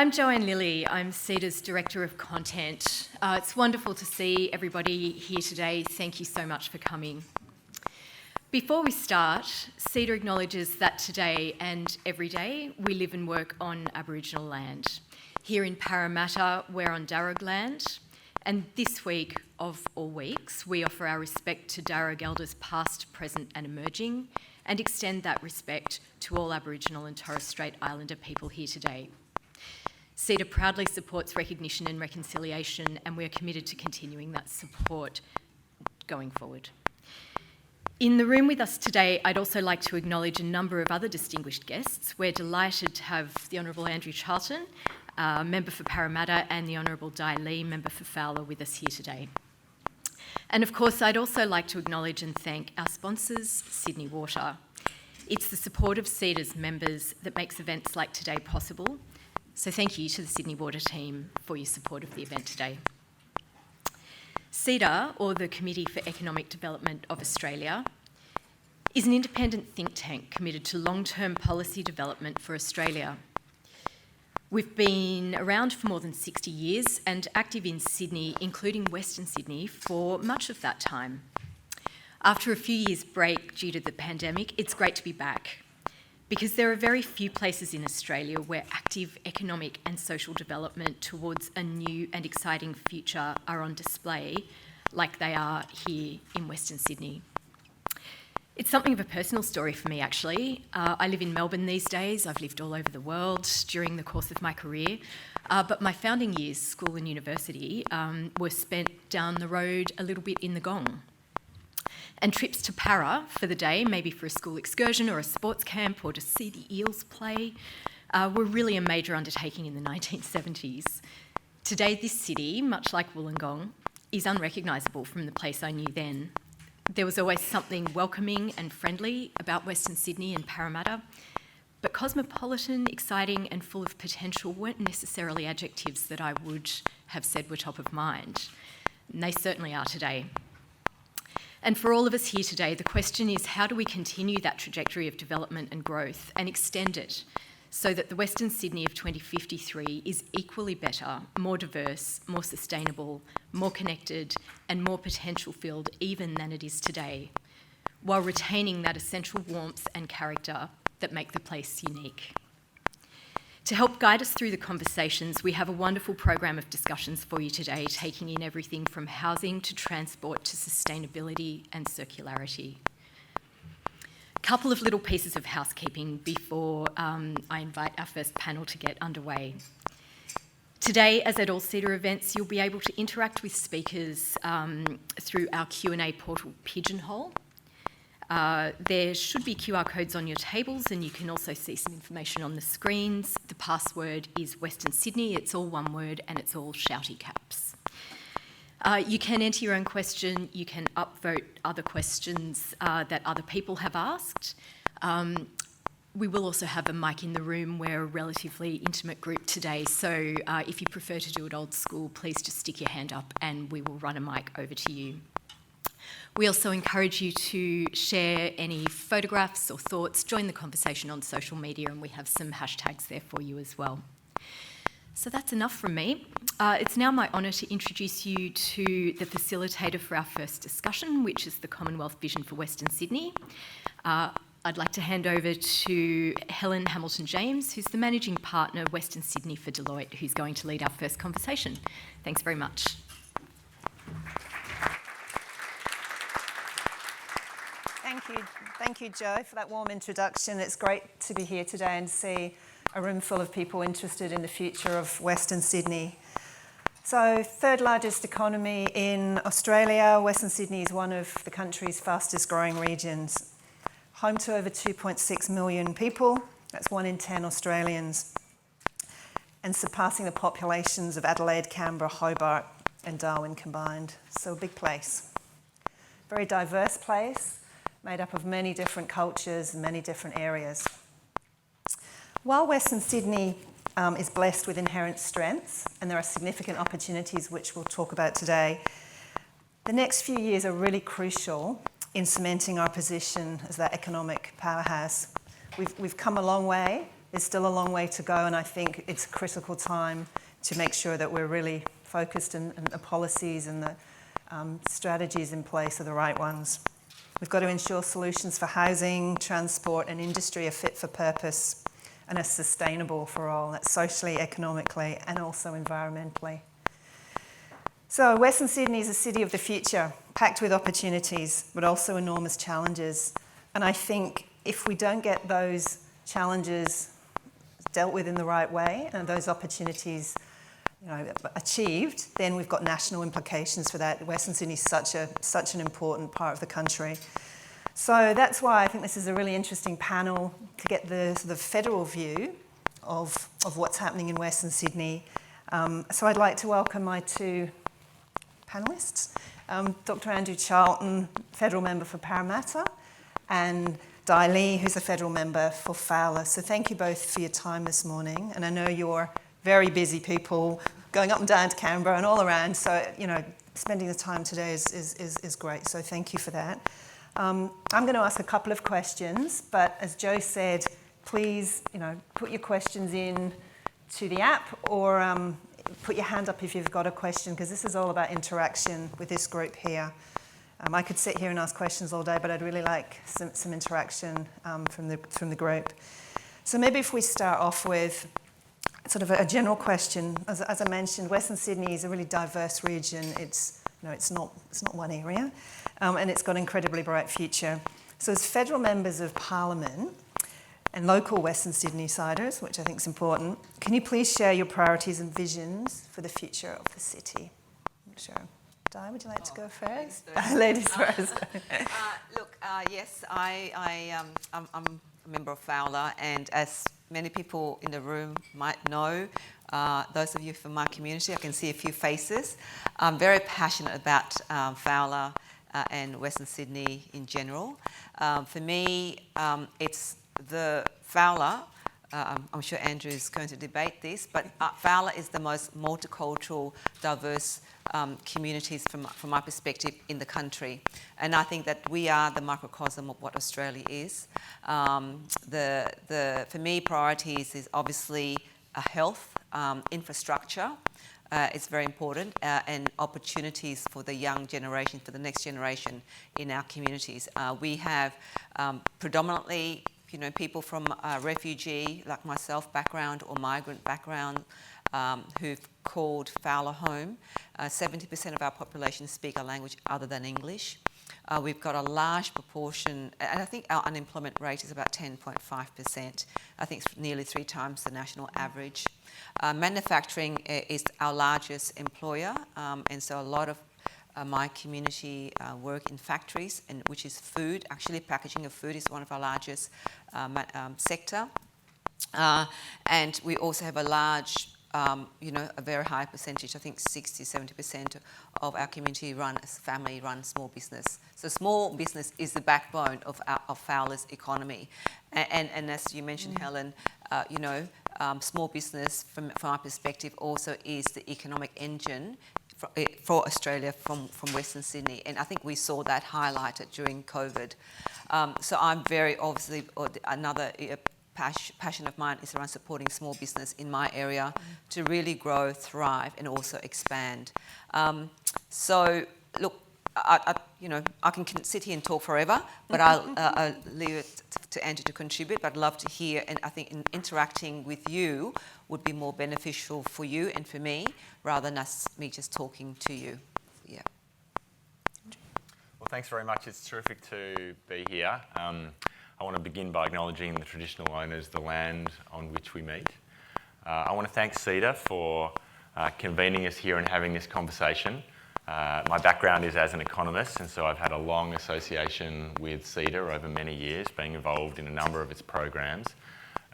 I'm Joanne Lilley. I'm CEDA's Director of Content. It's wonderful to see everybody here today. Thank you so much for coming. Before we start, CEDA acknowledges that today and every day we live and work on Aboriginal land. Here in Parramatta, we're on Darug land, and this week, of all weeks, we offer our respect to Darug elders past, present and emerging, and extend that respect to all Aboriginal and Torres Strait Islander people here today. CEDA proudly supports recognition and reconciliation, and we're committed to continuing that support going forward. In the room with us today, I'd also like to acknowledge a number of other distinguished guests. We're delighted to have the Honourable Andrew Charlton, Member for Parramatta, and the Honourable Dai Le, Member for Fowler, with us here today. And of course, I'd also like to acknowledge and thank our sponsors, Sydney Water. It's the support of CEDA's members that makes events like today possible. So thank you to the Sydney Water team for your support of the event today. CEDA, or the Committee for Economic Development of Australia, is an independent think tank committed to long-term policy development for Australia. We've been around for more than 60 years and active in Sydney, including Western Sydney, for much of that time. After a few years' break due to the pandemic, it's great to be back, because there are very few places in Australia where active economic and social development towards a new and exciting future are on display like they are here in Western Sydney. It's something of a personal story for me, actually. I live in Melbourne these days. I've lived all over the world during the course of my career, but my founding years, school and university, were spent down the road a little bit in the Gong. And trips to Para for the day, maybe for a school excursion or a sports camp or to see the Eels play, were really a major undertaking in the 1970s. Today, this city, much like Wollongong, is unrecognisable from the place I knew then. There was always something welcoming and friendly about Western Sydney and Parramatta, but cosmopolitan, exciting and full of potential weren't necessarily adjectives that I would have said were top of mind. And they certainly are today. And for all of us here today, the question is, how do we continue that trajectory of development and growth and extend it so that the Western Sydney of 2053 is equally better, more diverse, more sustainable, more connected and more potential-filled even than it is today, while retaining that essential warmth and character that make the place unique. To help guide us through the conversations, we have a wonderful program of discussions for you today, taking in everything from housing to transport to sustainability and circularity. A couple of little pieces of housekeeping before I invite our first panel to get underway. Today, as at all CEDA events, you'll be able to interact with speakers through our Q&A portal Pigeonhole. There should be QR codes on your tables, and you can also see some information on the screens. The password is Western Sydney. It's all one word and it's all shouty caps. You can enter your own question. You can upvote other questions that other people have asked. We will also have a mic in the room. We're a relatively intimate group today, so if you prefer to do it old school, please just stick your hand up and we will run a mic over to you. We also encourage you to share any photographs or thoughts, join the conversation on social media, and we have some hashtags there for you as well. So that's enough from me. It's now my honour to introduce you to the facilitator for our first discussion, which is the Commonwealth Vision for Western Sydney. I'd like to hand over to Helen Hamilton-James, who's the Managing Partner, Western Sydney for Deloitte, who's going to lead our first conversation. Thanks very much. Thank you, Jo, for that warm introduction. It's great to be here today and see a room full of people interested in the future of Western Sydney. So, third largest economy in Australia, Western Sydney is one of the country's fastest growing regions. Home to over 2.6 million people, that's 1 in 10 Australians, and surpassing the populations of Adelaide, Canberra, Hobart and Darwin combined. So a big place. Very diverse place, made up of many different cultures and many different areas. While Western Sydney is blessed with inherent strengths, and there are significant opportunities which we'll talk about today, the next few years are really crucial in cementing our position as that economic powerhouse. We've come a long way, there's still a long way to go, and I think it's a critical time to make sure that we're really focused and the policies and the strategies in place are the right ones. We've got to ensure solutions for housing, transport and industry are fit for purpose and are sustainable for all. That's socially, economically and also environmentally. So Western Sydney is a city of the future, packed with opportunities, but also enormous challenges. And I think if we don't get those challenges dealt with in the right way and those opportunities achieved, then we've got national implications for that. Western Sydney is such an important part of the country. So that's why I think this is a really interesting panel to get the sort of federal view of what's happening in Western Sydney. So I'd like to welcome my two panellists, Dr. Andrew Charlton, federal member for Parramatta, and Dai Le, who's a federal member for Fowler. So thank you both for your time this morning. And I know you're very busy people going up and down to Canberra and all around. So, spending the time today is great. So thank you for that. I'm going to ask a couple of questions, but as Jo said, please, put your questions in to the app or put your hand up if you've got a question, because this is all about interaction with this group here. I could sit here and ask questions all day, but I'd really like some interaction from the group. So maybe if we start off with sort of a general question. As I mentioned, Western Sydney is a really diverse region. It's not one area, and it's got an incredibly bright future. So as federal members of Parliament and local Western Sydney siders, which I think is important, can you please share your priorities and visions for the future of the city? Sure. Di, would you like to go first? Ladies first. Yes, I'm a member of Fowler, and as many people in the room might know, those of you from my community, I can see a few faces. I'm very passionate about Fowler and Western Sydney in general. For me, it's the Fowler. I'm sure Andrew is going to debate this, but Fowler is the most multicultural, diverse communities from my perspective in the country. And I think that we are the microcosm of what Australia is. For me, priorities is obviously health, infrastructure. It's very important, and opportunities for the young generation, for the next generation in our communities. We have predominantly people from refugee, like myself, background or migrant background who've called Fowler home. 70% of our population speak a language other than English. We've got a large proportion, and I think our unemployment rate is about 10.5%. I think it's nearly 3 times the national average. Manufacturing is our largest employer, and so a lot of my community work in factories, and which is food. Actually, packaging of food is one of our largest sector. And we also have a large, a very high percentage, I think 60-70% of our community family-run small business. So small business is the backbone of Fowler's economy. And as you mentioned, Helen, small business, from our perspective, also is the economic engine for Australia from Western Sydney. And I think we saw that highlighted during COVID. So I'm very obviously, another passion of mine is around supporting small business in my area to really grow, thrive, and also expand. So look, I can sit here and talk forever, but I'll leave it to Andrew to contribute. But I'd love to hear, and I think interacting with you would be more beneficial for you and for me, rather than me just talking to you. Yeah. Well, thanks very much. It's terrific to be here. I want to begin by acknowledging the traditional owners of the land on which we meet. I want to thank CEDA for convening us here and having this conversation. My background is as an economist, and so I've had a long association with CEDA over many years, being involved in a number of its programs.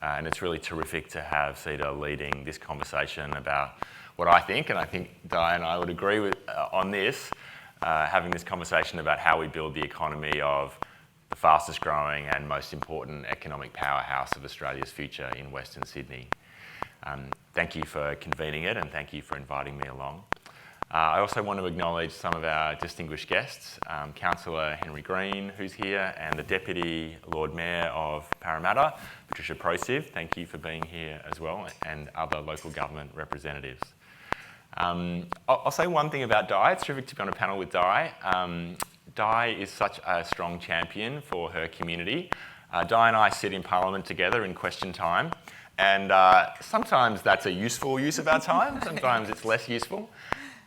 And it's really terrific to have CEDA leading this conversation about what I think, and I think Di and I would agree with on this, having this conversation about how we build the economy of the fastest growing and most important economic powerhouse of Australia's future in Western Sydney. Thank you for convening it, and thank you for inviting me along. I also want to acknowledge some of our distinguished guests, Councillor Henry Green, who's here, and the Deputy Lord Mayor of Parramatta, Patricia Prosiv. Thank you for being here as well, and other local government representatives. I'll say one thing about Dai. It's terrific to be on a panel with Dai. Dai is such a strong champion for her community. Dai and I sit in Parliament together in question time, and sometimes that's a useful use of our time, sometimes it's less useful.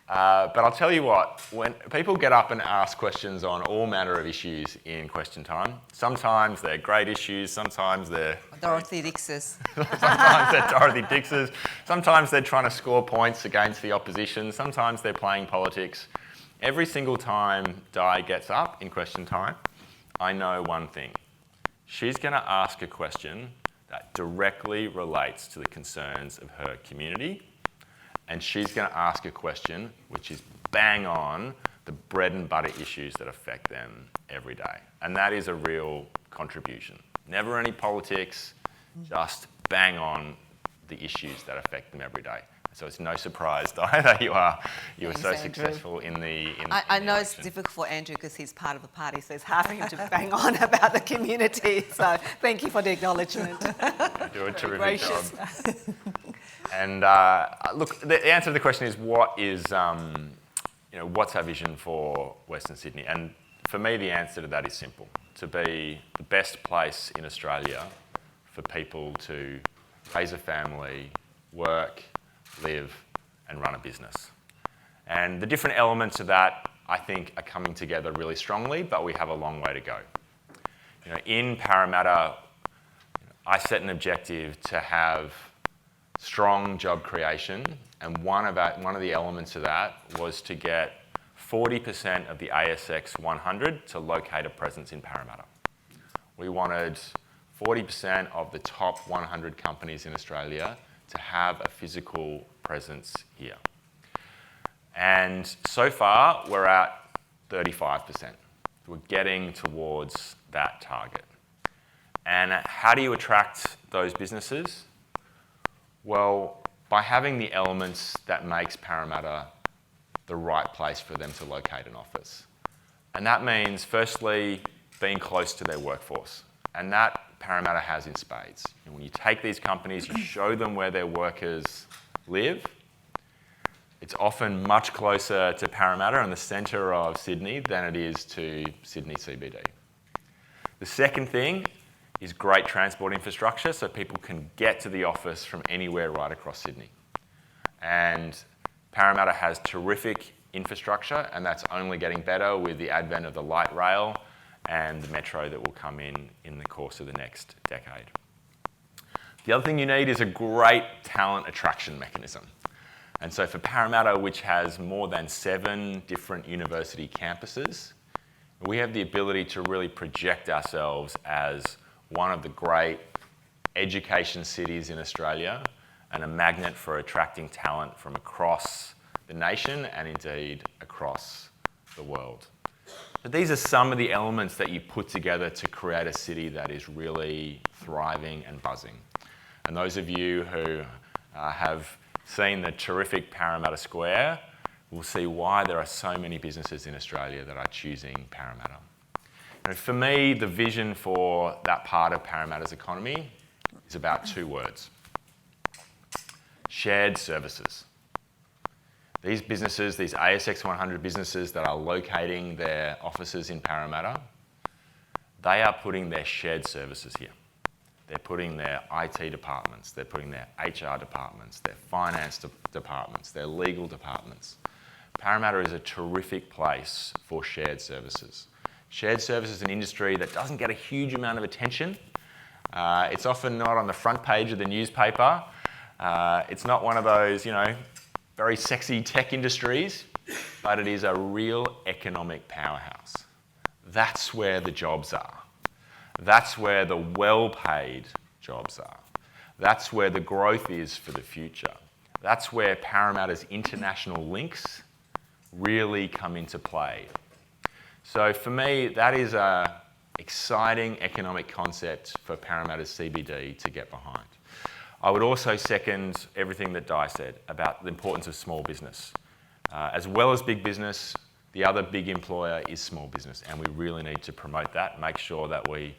But I'll tell you what, when people get up and ask questions on all manner of issues in question time, sometimes they're great issues, sometimes they're... Dorothy Dix's. Sometimes they're Dorothy Dix's, sometimes they're trying to score points against the opposition, sometimes they're playing politics. Every single time Dai gets up in question time, I know one thing. She's going to ask a question that directly relates to the concerns of her community, and she's going to ask a question which is bang on the bread and butter issues that affect them every day. And that is a real contribution. Never any politics, just bang on the issues that affect them every day. So it's no surprise, Dai, that you were so successful in the I know it's difficult for Andrew because he's part of the party, so it's hard for him to bang on about the community. So thank you for the acknowledgement. You do a terrific job. And look, the answer to the question is what's our vision for Western Sydney? And for me, the answer to that is simple: to be the best place in Australia for people to raise a family, work, live, and run a business. And the different elements of that, I think, are coming together really strongly, but we have a long way to go. In Parramatta, I set an objective to have strong job creation, and one of the elements of that was to get 40% of the ASX 100 to locate a presence in Parramatta. We wanted 40% of the top 100 companies in Australia to have a physical presence here. And so far, we're at 35%. We're getting towards that target. And how do you attract those businesses? Well, by having the elements that makes Parramatta the right place for them to locate an office. And that means, firstly, being close to their workforce. And that Parramatta has in spades. And when you take these companies, you show them where their workers live. It's often much closer to Parramatta and the centre of Sydney than it is to Sydney CBD. The second thing is great transport infrastructure so people can get to the office from anywhere right across Sydney. And Parramatta has terrific infrastructure, and that's only getting better with the advent of the light rail and the metro that will come in the course of the next decade. The other thing you need is a great talent attraction mechanism. And so for Parramatta, which has more than 7 different university campuses, we have the ability to really project ourselves as one of the great education cities in Australia and a magnet for attracting talent from across the nation and indeed across the world. But these are some of the elements that you put together to create a city that is really thriving and buzzing. And those of you who have seen the terrific Parramatta Square will see why there are so many businesses in Australia that are choosing Parramatta. And for me, the vision for that part of Parramatta's economy is about 2 words: shared services. These businesses, these ASX 100 businesses that are locating their offices in Parramatta, they are putting their shared services here. They're putting their IT departments, they're putting their HR departments, their finance departments, their legal departments. Parramatta is a terrific place for shared services. Shared services is an industry that doesn't get a huge amount of attention. It's often not on the front page of the newspaper. It's not one of those, very sexy tech industries, but it is a real economic powerhouse. That's where the jobs are. That's where the well-paid jobs are. That's where the growth is for the future. That's where Parramatta's international links really come into play. So for me, that is an exciting economic concept for Parramatta's CBD to get behind. I would also second everything that Dai said about the importance of small business. As well as big business, the other big employer is small business, and we really need to promote that, make sure that we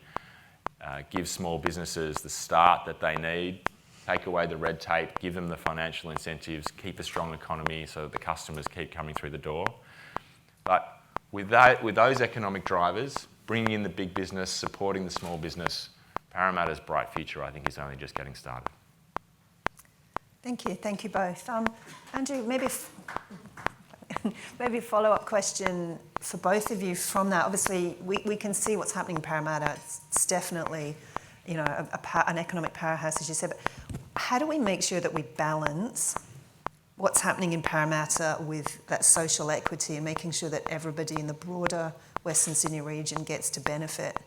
give small businesses the start that they need, take away the red tape, give them the financial incentives, keep a strong economy so that the customers keep coming through the door. But with those economic drivers, bringing in the big business, supporting the small business, Parramatta's bright future, I think, is only just getting started. Thank you both. Andrew, maybe a follow-up question for both of you from that. Obviously, we can see what's happening in Parramatta. It's definitely, an economic powerhouse, as you said. But how do we make sure that we balance what's happening in Parramatta with that social equity and making sure that everybody in the broader Western Sydney region gets to benefit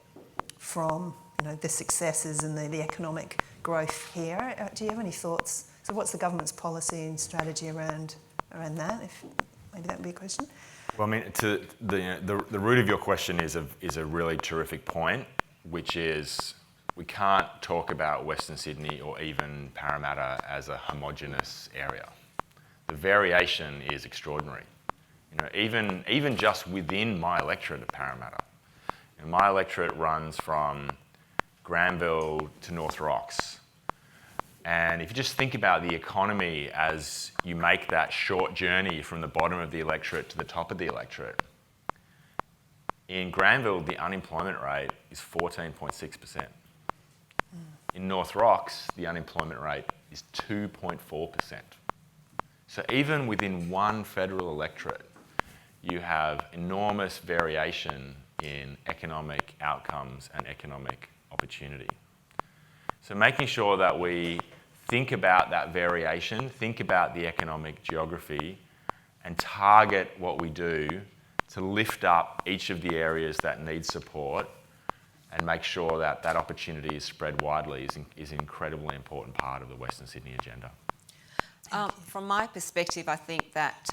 from, the successes and the economic growth here? Do you have any thoughts? So what's the government's policy and strategy around that? If maybe that would be a question. Well, the root of your question is a really terrific point, which is we can't talk about Western Sydney or even Parramatta as a homogenous area. The variation is extraordinary. Even just within my electorate of Parramatta, my electorate runs from Granville to North Rocks. And if you just think about the economy as you make that short journey from the bottom of the electorate to the top of the electorate, in Granville, the unemployment rate is 14.6%. In North Rocks, the unemployment rate is 2.4%. So even within one federal electorate, you have enormous variation in economic outcomes and economic opportunity. So making sure that we think about that variation, think about the economic geography, and target what we do to lift up each of the areas that need support and make sure that that opportunity is spread widely is an incredibly important part of the Western Sydney agenda. From my perspective, I think that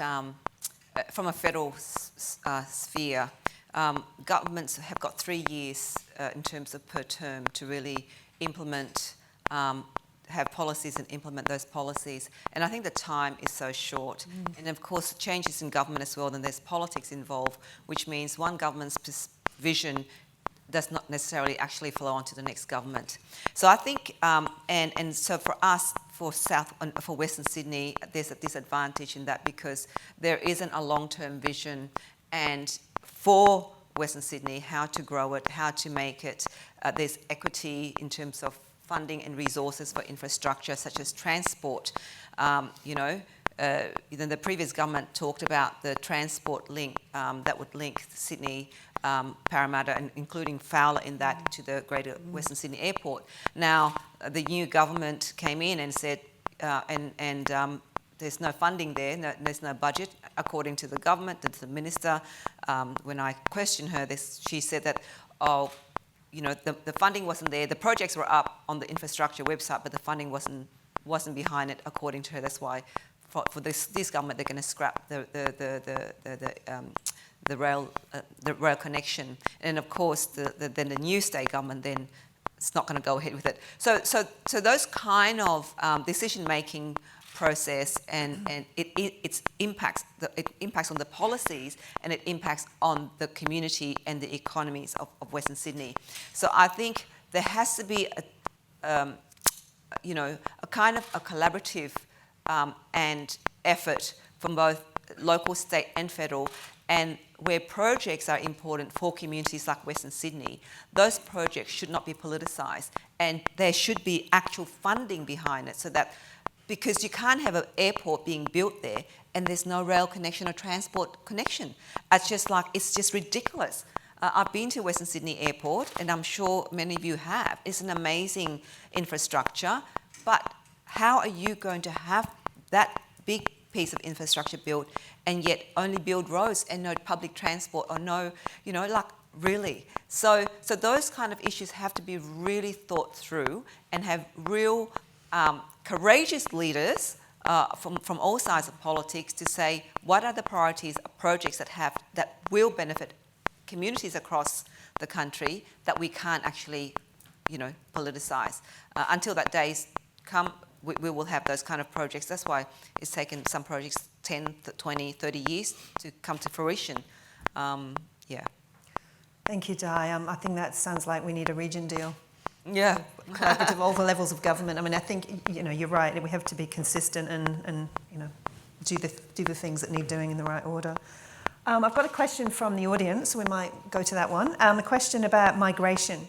from a federal sphere, governments have got 3 years in terms of per term to really implement, have policies and implement those policies. And I think the time is so short. And of course, changes in government as well, then there's politics involved, which means one government's vision does not necessarily actually flow onto the next government. So I think, and so for us, for Western Sydney, there's a disadvantage in that because there isn't a long-term vision, and for Western Sydney, how to grow it, how to make it, there's equity in terms of funding and resources for infrastructure such as transport. The previous government talked about the transport link that would link Sydney, Parramatta, and including Fowler in that to the Greater Western Sydney Airport. Now, the new government came in and said, there's no funding there, there's no budget, according to the government, the minister. When I questioned her, she said that, the funding wasn't there. The projects were up on the infrastructure website, but the funding wasn't behind it, according to her. That's why for this government, they're going to scrap the rail connection. And of course, then the new state government then it's not going to go ahead with it. So those kind of decision-making process and it impacts on the policies, and it impacts on the community and the economies of Western Sydney. So I think there has to be a kind of a collaborative and effort from both local, state and federal, and where projects are important for communities like Western Sydney, those projects should not be politicised, and there should be actual funding behind it, so that, because you can't have an airport being built there and there's no rail connection or transport connection. It's just ridiculous. I've been to Western Sydney Airport, and I'm sure many of you have. It's an amazing infrastructure, but how are you going to have that big piece of infrastructure built and yet only build roads and no public transport or no, really? So those kind of issues have to be really thought through and have real courageous leaders from all sides of politics to say what are the priorities of projects that will benefit communities across the country that we can't actually, politicise. Until that day's come, we will have those kind of projects. That's why it's taken some projects 10, 20, 30 years to come to fruition. Yeah. Thank you, Dai. I think that sounds like we need a region deal. Yeah. Collaborative, all the levels of government. I mean, I think, you're right. We have to be consistent and do the things that need doing in the right order. I've got a question from the audience. We might go to that one. A question about migration.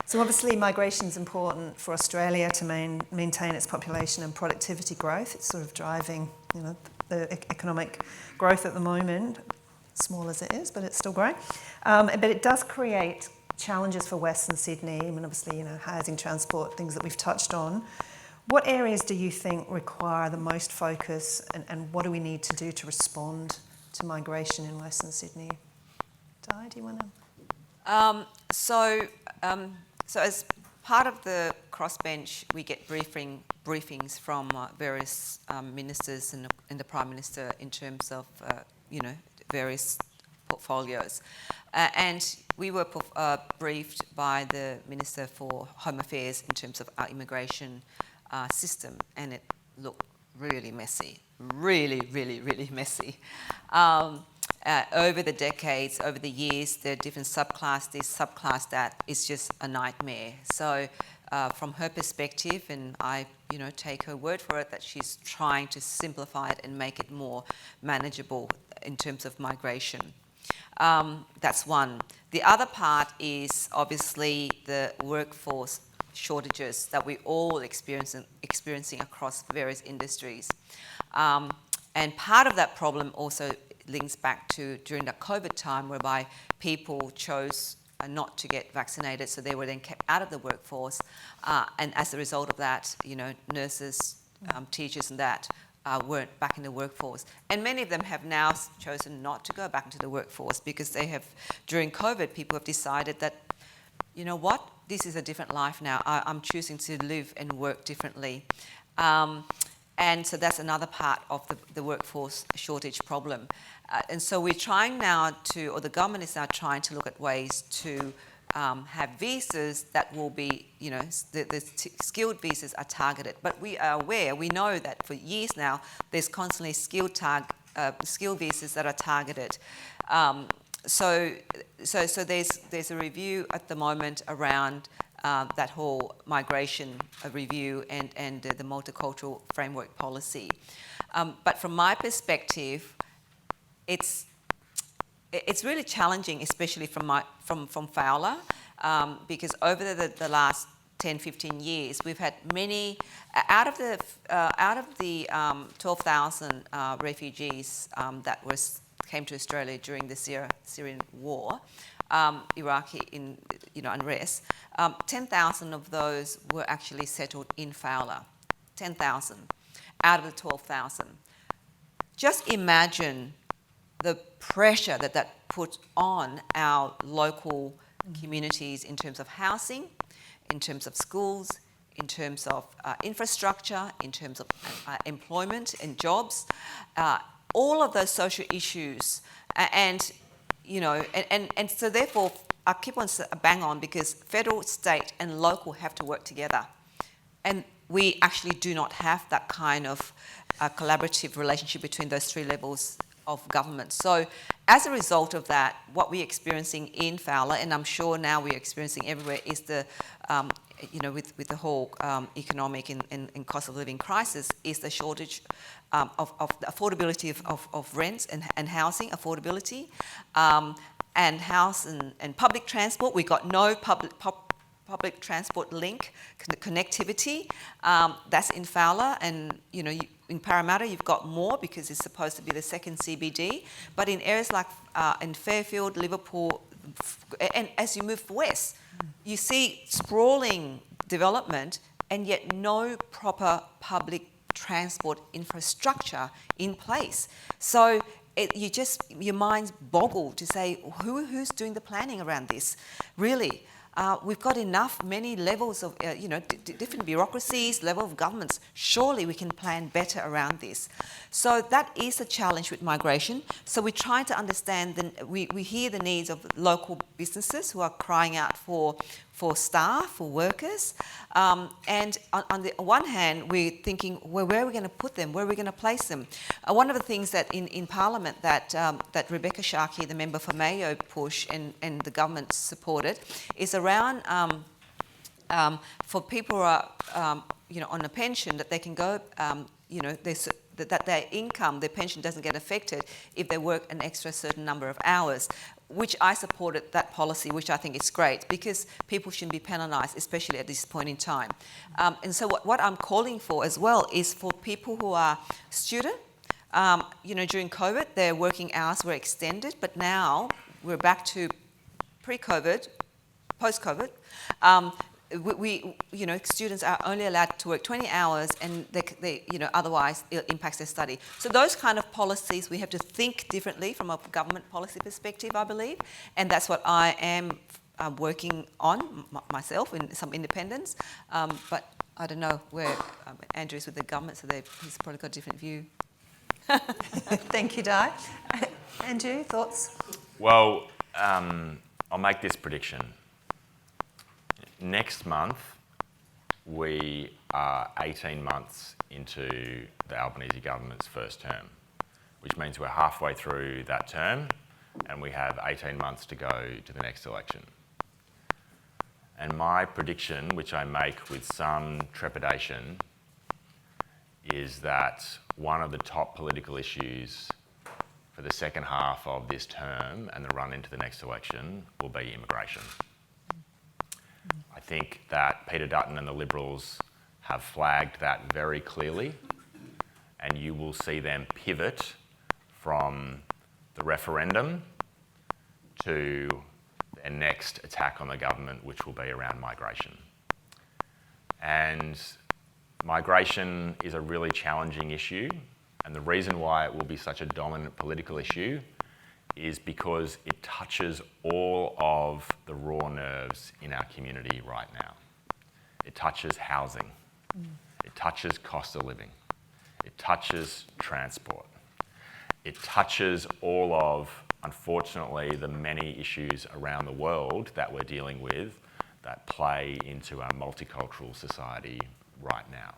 So obviously migration is important for Australia to maintain its population and productivity growth. It's sort of driving, the economic growth at the moment, small as it is, but it's still growing. But it does create challenges for Western Sydney. I mean, obviously, housing, transport, things that we've touched on. What areas do you think require the most focus, and what do we need to do to respond to migration in Western Sydney? Dai, do you want to? So as part of the crossbench, we get briefings from various ministers and the Prime Minister in terms of, various portfolios. And we were briefed by the Minister for Home Affairs in terms of our immigration system, and it looked really messy, really, really, really messy. Over the decades, over the years, there are different subclass this, subclass that. It's just a nightmare. So from her perspective, and I take her word for it, that she's trying to simplify it and make it more manageable in terms of migration. That's one. The other part is obviously the workforce shortages that we all experiencing across various industries. And part of that problem also links back to during the COVID time, whereby people chose not to get vaccinated, so they were then kept out of the workforce. And as a result of that, nurses, teachers and that weren't back in the workforce. And many of them have now chosen not to go back into the workforce because they have, during COVID, people have decided that, this is a different life now. I'm choosing to live and work differently. And so that's another part of the workforce shortage problem. And so we're trying now or the government is now trying to look at ways to have visas that will be, the skilled visas are targeted. But we are aware, we know that for years now, there's constantly skilled visas that are targeted. So there's a review at the moment around that whole migration review and the multicultural framework policy. But from my perspective, it's really challenging, especially from Fowler, because over the last 10, 15 years, we've had many out of the 12,000 refugees that came to Australia during the Syrian war, Iraqi unrest. 10,000 of those were actually settled in Fowler. 10,000 out of the 12,000. Just imagine the pressure that put on our local communities in terms of housing, in terms of schools, in terms of infrastructure, in terms of employment and jobs, all of those social issues, and so therefore I keep on bang on because federal, state, and local have to work together, and we actually do not have that kind of collaborative relationship between those three levels of government. So as a result of that, what we're experiencing in Fowler, and I'm sure now we're experiencing everywhere, is the with the whole economic and cost of living crisis, is the shortage of the affordability of rents and housing affordability, and house and public transport. We got no public transport link connectivity. That's in Fowler, and in Parramatta you've got more because it's supposed to be the second CBD. But in areas like in Fairfield, Liverpool, and as you move west, you see sprawling development and yet no proper public transport infrastructure in place. So your mind's boggled to say, who's doing the planning around this? Really, we've got many levels of, different bureaucracies, level of governments. Surely we can plan better around this. So that is a challenge with migration. So we're trying to understand, we hear the needs of local businesses who are crying out for for staff, for workers. And on the one hand, we're thinking, well, where are we going to put them? Where are we going to place them? One of the things that in Parliament that Rebecca Sharkey, the member for Mayo, pushed and the government supported is around for people who are on a pension, that they can go, that their income, their pension doesn't get affected if they work an extra certain number of hours, which I supported that policy, which I think is great, because people shouldn't be penalised, especially at this point in time. And so what I'm calling for as well is for people who are student, during COVID, their working hours were extended, but now we're back to pre-COVID, post-COVID. Students are only allowed to work 20 hours, and they otherwise it impacts their study. So those kind of policies, we have to think differently from a government policy perspective, I believe, and that's what I am working on myself in some independence. But I don't know where Andrew is with the government, so he's probably got a different view. Thank you, Dai. Andrew, thoughts? Well, I'll make this prediction. Next month, we are 18 months into the Albanese government's first term, which means we're halfway through that term and we have 18 months to go to the next election. And my prediction, which I make with some trepidation, is that one of the top political issues for the second half of this term and the run into the next election will be immigration. I think that Peter Dutton and the Liberals have flagged that very clearly, and you will see them pivot from the referendum to their next attack on the government, which will be around migration. And migration is a really challenging issue, and the reason why it will be such a dominant political issue is because it touches all of the raw nerves in our community right now. It touches housing. It touches cost of living. It touches transport. It touches all of, unfortunately, the many issues around the world that we're dealing with that play into our multicultural society right now.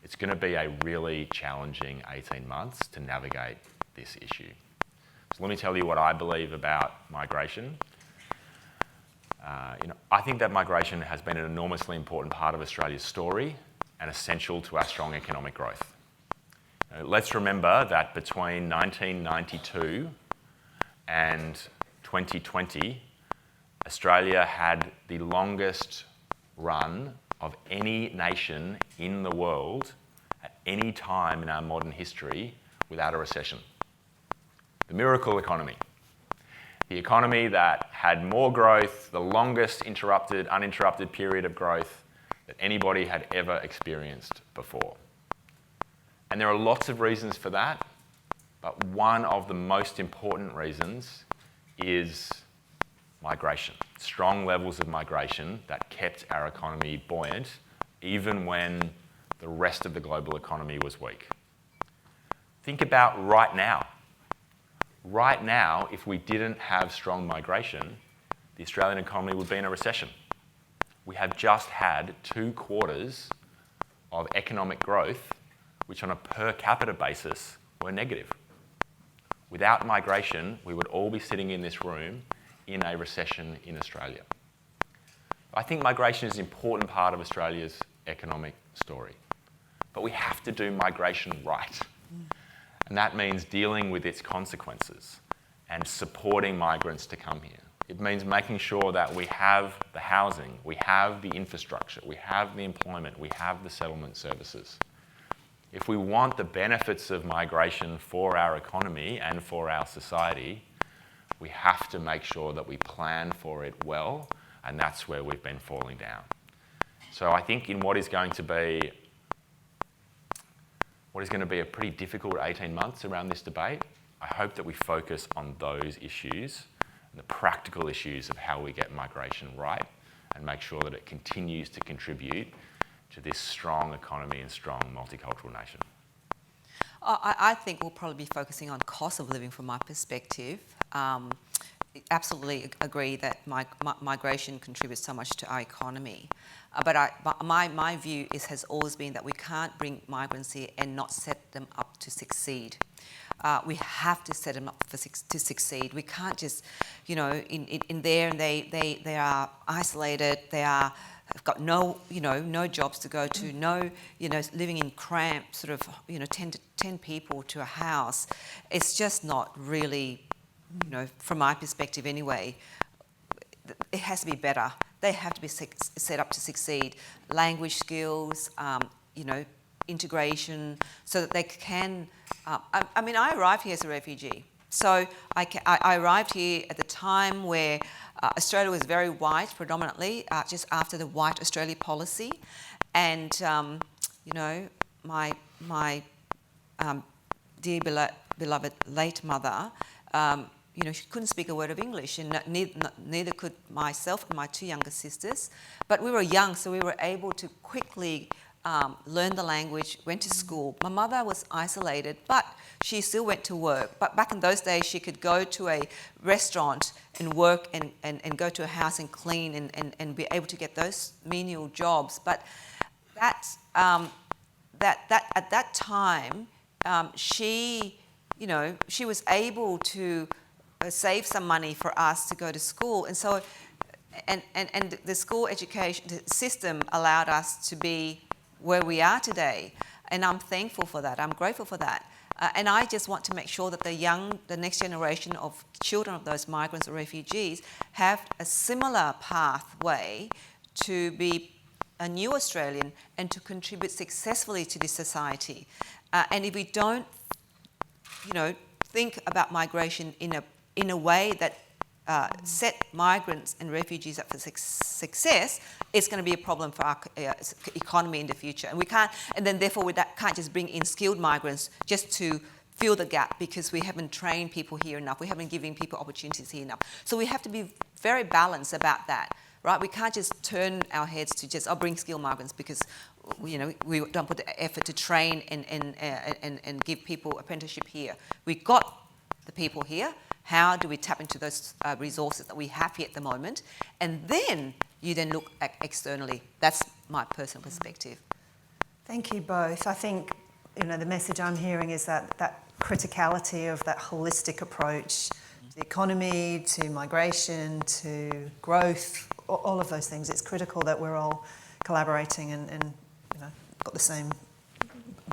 It's going to be a really challenging 18 months to navigate this issue. So let me tell you what I believe about migration. I think that migration has been an enormously important part of Australia's story and essential to our strong economic growth. Let's remember that between 1992 and 2020, Australia had the longest run of any nation in the world at any time in our modern history without a recession. The miracle economy. The economy that had more growth, the longest uninterrupted period of growth that anybody had ever experienced before. And there are lots of reasons for that, but one of the most important reasons is migration. Strong levels of migration that kept our economy buoyant, even when the rest of the global economy was weak. Think about right now. Right now, if we didn't have strong migration, the Australian economy would be in a recession. We have just had 2 quarters of economic growth, which on a per capita basis were negative. Without migration, we would all be sitting in this room in a recession in Australia. I think migration is an important part of Australia's economic story, but we have to do migration right. And that means dealing with its consequences and supporting migrants to come here. It means making sure that we have the housing, we have the infrastructure, we have the employment, we have the settlement services. If we want the benefits of migration for our economy and for our society, we have to make sure that we plan for it well, and that's where we've been falling down. So I think in what is going to be a pretty difficult 18 months around this debate, I hope that we focus on those issues and the practical issues of how we get migration right and make sure that it continues to contribute to this strong economy and strong multicultural nation. I think we'll probably be focusing on cost of living from my perspective. absolutely agree that migration contributes so much to our economy. But my view has always been that we can't bring migrants here and not set them up to succeed. We have to set them up to succeed. We can't just, in there and they are isolated. Have got no jobs to go to. No, living in cramped sort of 10 people to a house. It's just not really, from my perspective anyway. It has to be better. They have to be set up to succeed. Language skills, integration, so that they can. I arrived here as a refugee. So I arrived here at the time where Australia was very white, predominantly, just after the White Australia policy. And, my dear beloved late mother, she couldn't speak a word of English, and neither could myself and my two younger sisters. But we were young, so we were able to quickly learn the language, went to school. My mother was isolated, but she still went to work. But back in those days, she could go to a restaurant and work and go to a house and clean and be able to get those menial jobs. But at that time, she was able to save some money for us to go to school. And so, and the school education system allowed us to be where we are today. And I'm thankful for that. I'm grateful for that. And I just want to make sure that the next generation of children of those migrants or refugees have a similar pathway to be a new Australian and to contribute successfully to this society. And if we don't, think about migration in a way that set migrants and refugees up for success, it's going to be a problem for our economy in the future. And we can't, and then therefore we can't just bring in skilled migrants just to fill the gap because we haven't trained people here enough. We haven't given people opportunities here enough. So we have to be very balanced about that, right? We can't just turn our heads to just, bring skilled migrants because, we don't put the effort to train and give people apprenticeship here. We've got the people here. How do we tap into those resources that we have here at the moment? And then you then look at externally. That's my personal perspective. Thank you both. I think, the message I'm hearing is that criticality of that holistic approach to the economy, to migration, to growth, all of those things. It's critical that we're all collaborating and got the same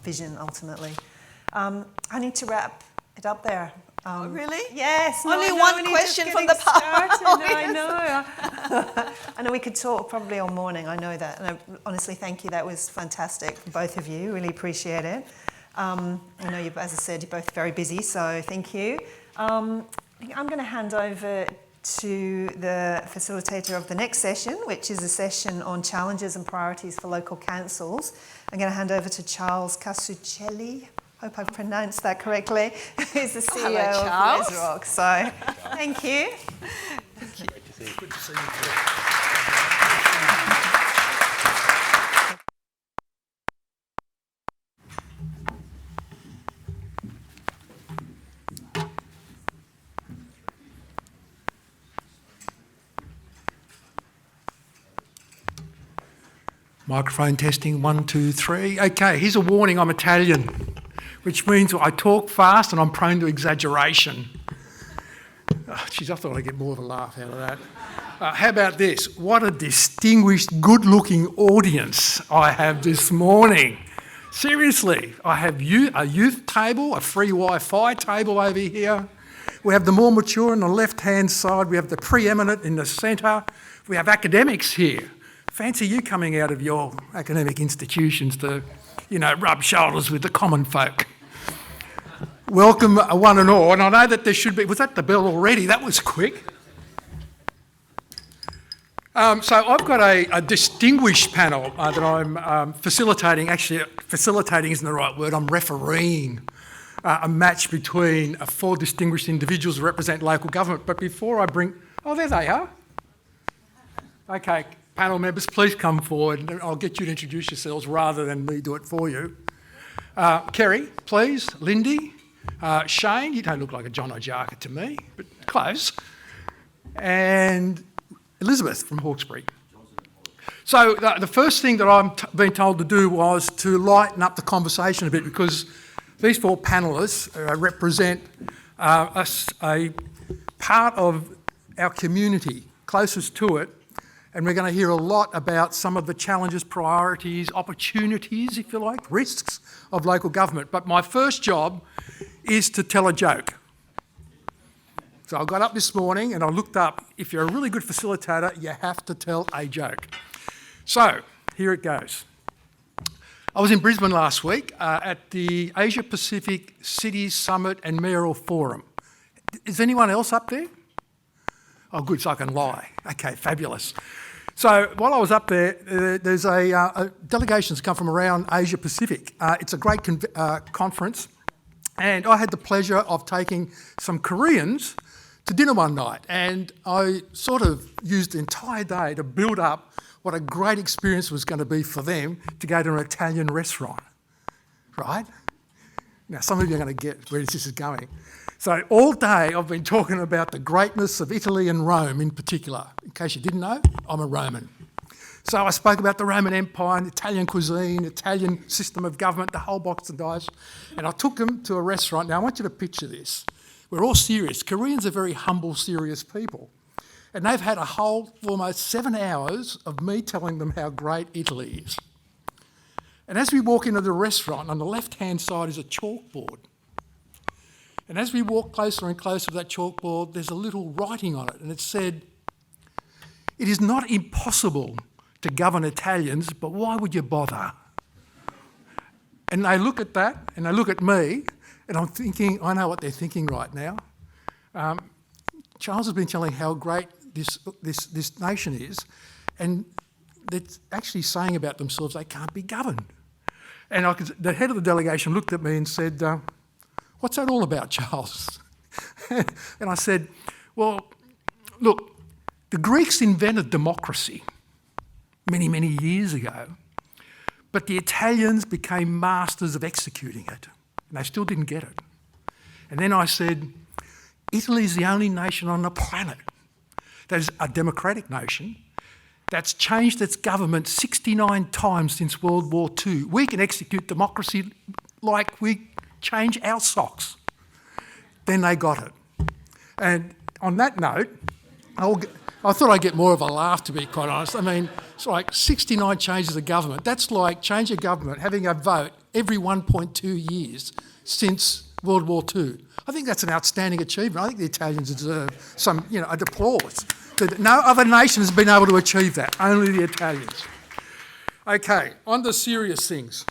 vision ultimately. I need to wrap it up there. Really? Yes. Only one question from the pub. I know. I know we could talk probably all morning. I know that. And I honestly thank you. That was fantastic from both of you. Really appreciate it. I know you, as I said, you're both very busy, so thank you. I'm going to hand over to the facilitator of the next session, which is a session on challenges and priorities for local councils. I'm going to hand over to Charles Casuscelli. Hope I've pronounced that correctly. He's the CEO of Lesrock. So, thank you. Thank you. Great to see you. Good to see you. Microphone testing, 1, 2, 3. Okay, here's a warning, I'm Italian, which means I talk fast and I'm prone to exaggeration. Oh, geez, I thought I'd get more of a laugh out of that. How about this? What a distinguished, good-looking audience I have this morning. Seriously, I have a youth table, a free Wi-Fi table over here. We have the more mature on the left-hand side. We have the preeminent in the centre. We have academics here. Fancy you coming out of your academic institutions to, rub shoulders with the common folk. Welcome, one and all. And I know that there should be... Was that the bell already? That was quick. So I've got a distinguished panel that I'm facilitating. Actually, facilitating isn't the right word. I'm refereeing a match between 4 distinguished individuals who represent local government. But before I bring... Oh, there they are. Okay. Panel members, please come forward and I'll get you to introduce yourselves rather than me do it for you. Kerry, please. Lindy. Shayne, you don't look like a John O'Jarker to me, but close. and Elizabeth from Hawkesbury. So the first thing that I'm being told to do was to lighten up the conversation a bit, because these four panellists represent a part of our community closest to it, and we're going to hear a lot about some of the challenges, priorities, opportunities, if you like, risks of local government. But my first job is to tell a joke. So I got up this morning and I looked up, if you're a really good facilitator, you have to tell a joke. So here it goes. I was in Brisbane last week at the Asia Pacific Cities Summit and Mayoral Forum. Is anyone else up there? Oh, good, so I can lie. Okay, fabulous. So while I was up there, there's a delegations come from around Asia Pacific. It's a great conference, and I had the pleasure of taking some Koreans to dinner one night, and I sort of used the entire day to build up what a great experience was going to be for them to go to an Italian restaurant, right? Now, some of you are going to get where this is going. So all day I've been talking about the greatness of Italy and Rome in particular. In case you didn't know, I'm a Roman. So I spoke about the Roman Empire and Italian cuisine, Italian system of government, the whole box of dice, and I took them to a restaurant. Now I want you to picture this. We're all serious. Koreans are very humble, serious people. And they've had a whole almost 7 hours of me telling them how great Italy is. And as we walk into the restaurant, on the left-hand side is a chalkboard. And as we walk closer and closer to that chalkboard, there's a little writing on it, and it said, "It is not impossible to govern Italians, but why would you bother?" And they look at that, and they look at me, and I'm thinking, I know what they're thinking right now. Charles has been telling how great this nation is, and they're actually saying about themselves they can't be governed. And the head of the delegation looked at me and said, "What's that all about, Charles?" And I said, "Well, look, the Greeks invented democracy many, many years ago, but the Italians became masters of executing it, and they still didn't get it." And then I said, "Italy is the only nation on the planet that is a democratic nation that's changed its government 69 times since World War II. We can execute democracy like we change our socks." Then they got it. And on that note, I thought I'd get more of a laugh, to be quite honest. I mean, it's like 69 changes of government. That's like change of government, having a vote every 1.2 years since World War II. I think that's an outstanding achievement. I think the Italians deserve some, a applause. But no other nation has been able to achieve that, only the Italians. Okay, on to serious things.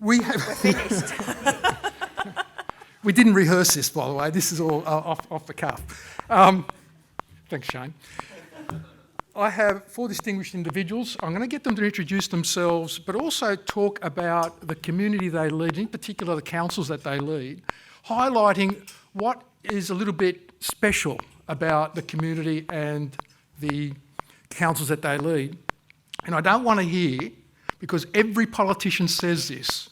We're finished. We didn't rehearse this, by the way. This is all off the cuff. Thanks, Shayne. I have 4 distinguished individuals. I'm going to get them to introduce themselves, but also talk about the community they lead, in particular the councils that they lead, highlighting what is a little bit special about the community and the councils that they lead. And I don't want to hear, because every politician says this,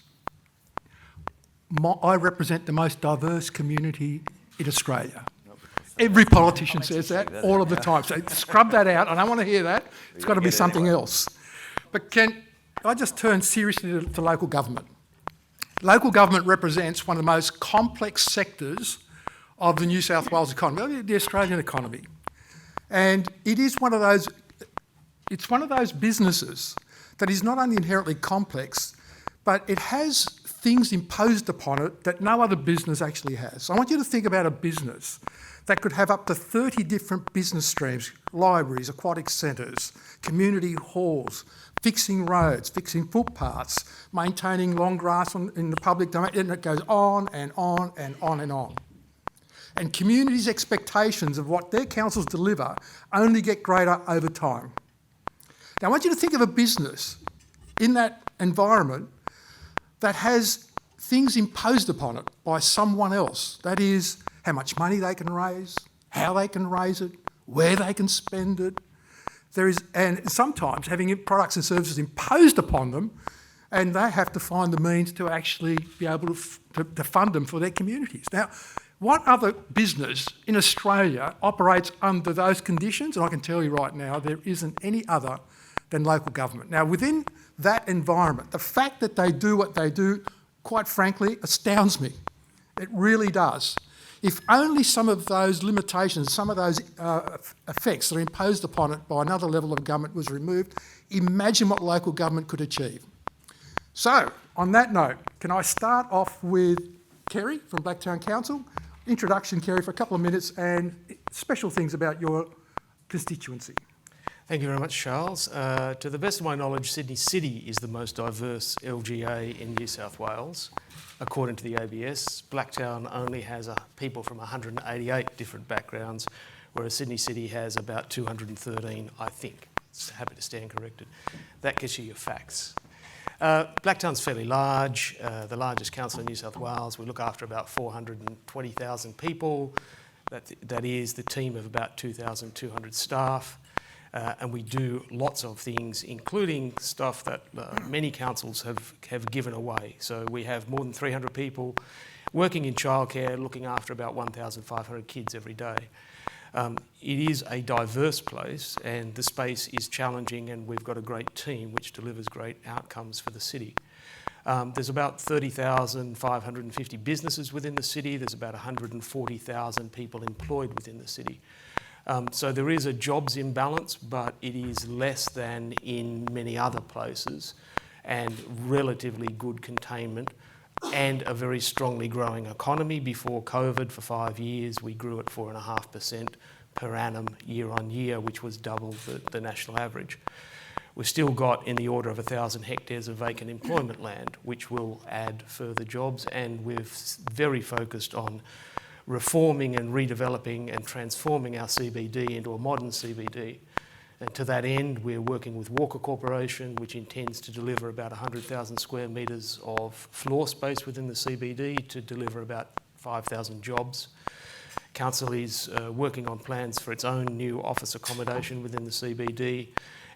I represent the most diverse community in Australia. Every politician says that all of the time. So scrub that out. I don't want to hear that. It's got to be something else. But can I just turn seriously to local government? Local government represents one of the most complex sectors of the New South Wales economy, the Australian economy. And it is one of those businesses that is not only inherently complex, but it has things imposed upon it that no other business actually has. So I want you to think about a business that could have up to 30 different business streams: libraries, aquatic centres, community halls, fixing roads, fixing footpaths, maintaining long grass in the public domain, and it goes on and on and on and on. And communities' expectations of what their councils deliver only get greater over time. Now I want you to think of a business in that environment that has things imposed upon it by someone else. That is, how much money they can raise, how they can raise it, where they can spend it. And sometimes having products and services imposed upon them, and they have to find the means to actually be able to fund them for their communities. Now, What other business in Australia operates under those conditions? And I can tell you right now, there isn't any other than local government. Now, within that environment, the fact that they do what they do, quite frankly, astounds me. It really does. If only some of those limitations, some of those effects that are imposed upon it by another level of government was removed, imagine what local government could achieve. So, on that note, can I start off with Kerry from Blacktown Council? Introduction, Kerry, for a couple of minutes, and special things about your constituency. Thank you very much, Charles. To the best of my knowledge, Sydney City is the most diverse LGA in New South Wales. According to the ABS, Blacktown only has people from 188 different backgrounds, whereas Sydney City has about 213, I think. Happy to stand corrected. That gets you your facts. Blacktown's fairly large, the largest council in New South Wales. We look after about 420,000 people. That is the team of about 2,200 staff. And we do lots of things, including stuff that many councils have given away. So we have more than 300 people working in childcare, looking after about 1,500 kids every day. It is a diverse place, and the space is challenging, and we've got a great team which delivers great outcomes for the city. There's about 30,550 businesses within the city. There's about 140,000 people employed within the city. So there is a jobs imbalance, but it is less than in many other places, and relatively good containment, and a very strongly growing economy. Before COVID, for 5 years, we grew at 4.5% per annum year on year, which was double the national average. We've still got in the order of 1,000 hectares of vacant employment land, which will add further jobs, and we're very focused on reforming and redeveloping and transforming our CBD into a modern CBD. And to that end, we're working with Walker Corporation, which intends to deliver about 100,000 square metres of floor space within the CBD to deliver about 5,000 jobs. Council is working on plans for its own new office accommodation within the CBD,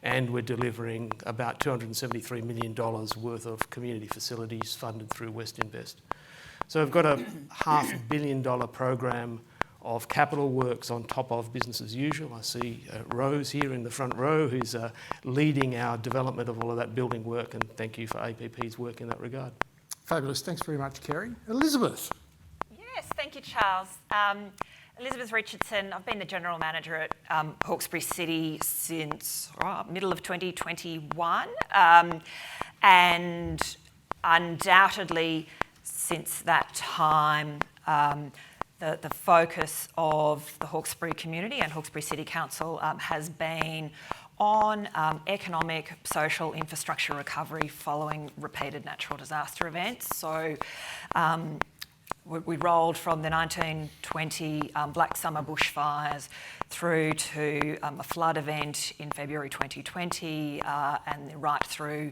and we're delivering about $273 million worth of community facilities funded through Westinvest. So we've got a $500 million program of capital works on top of business as usual. I see Rose here in the front row, who's leading our development of all of that building work, and thank you for APP's work in that regard. Fabulous. Thanks very much, Kerry. Elizabeth. Yes, thank you, Charles. Elizabeth Richardson. I've been the General Manager at Hawkesbury City since middle of 2021, and undoubtedly since that time, the focus of the Hawkesbury community and Hawkesbury City Council has been on economic, social infrastructure recovery following repeated natural disaster events. So we rolled from the 1920 Black Summer bushfires through to a flood event in February 2020, and right through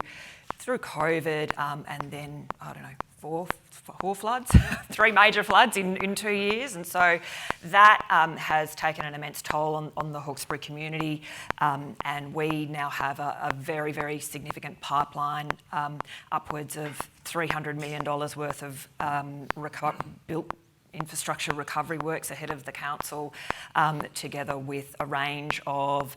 COVID, and then, I don't know, four floods, 3 major floods in 2 years. And so that has taken an immense toll on the Hawkesbury community, and we now have a very, very significant pipeline, upwards of $300 million worth of built infrastructure recovery works ahead of the council, together with a range of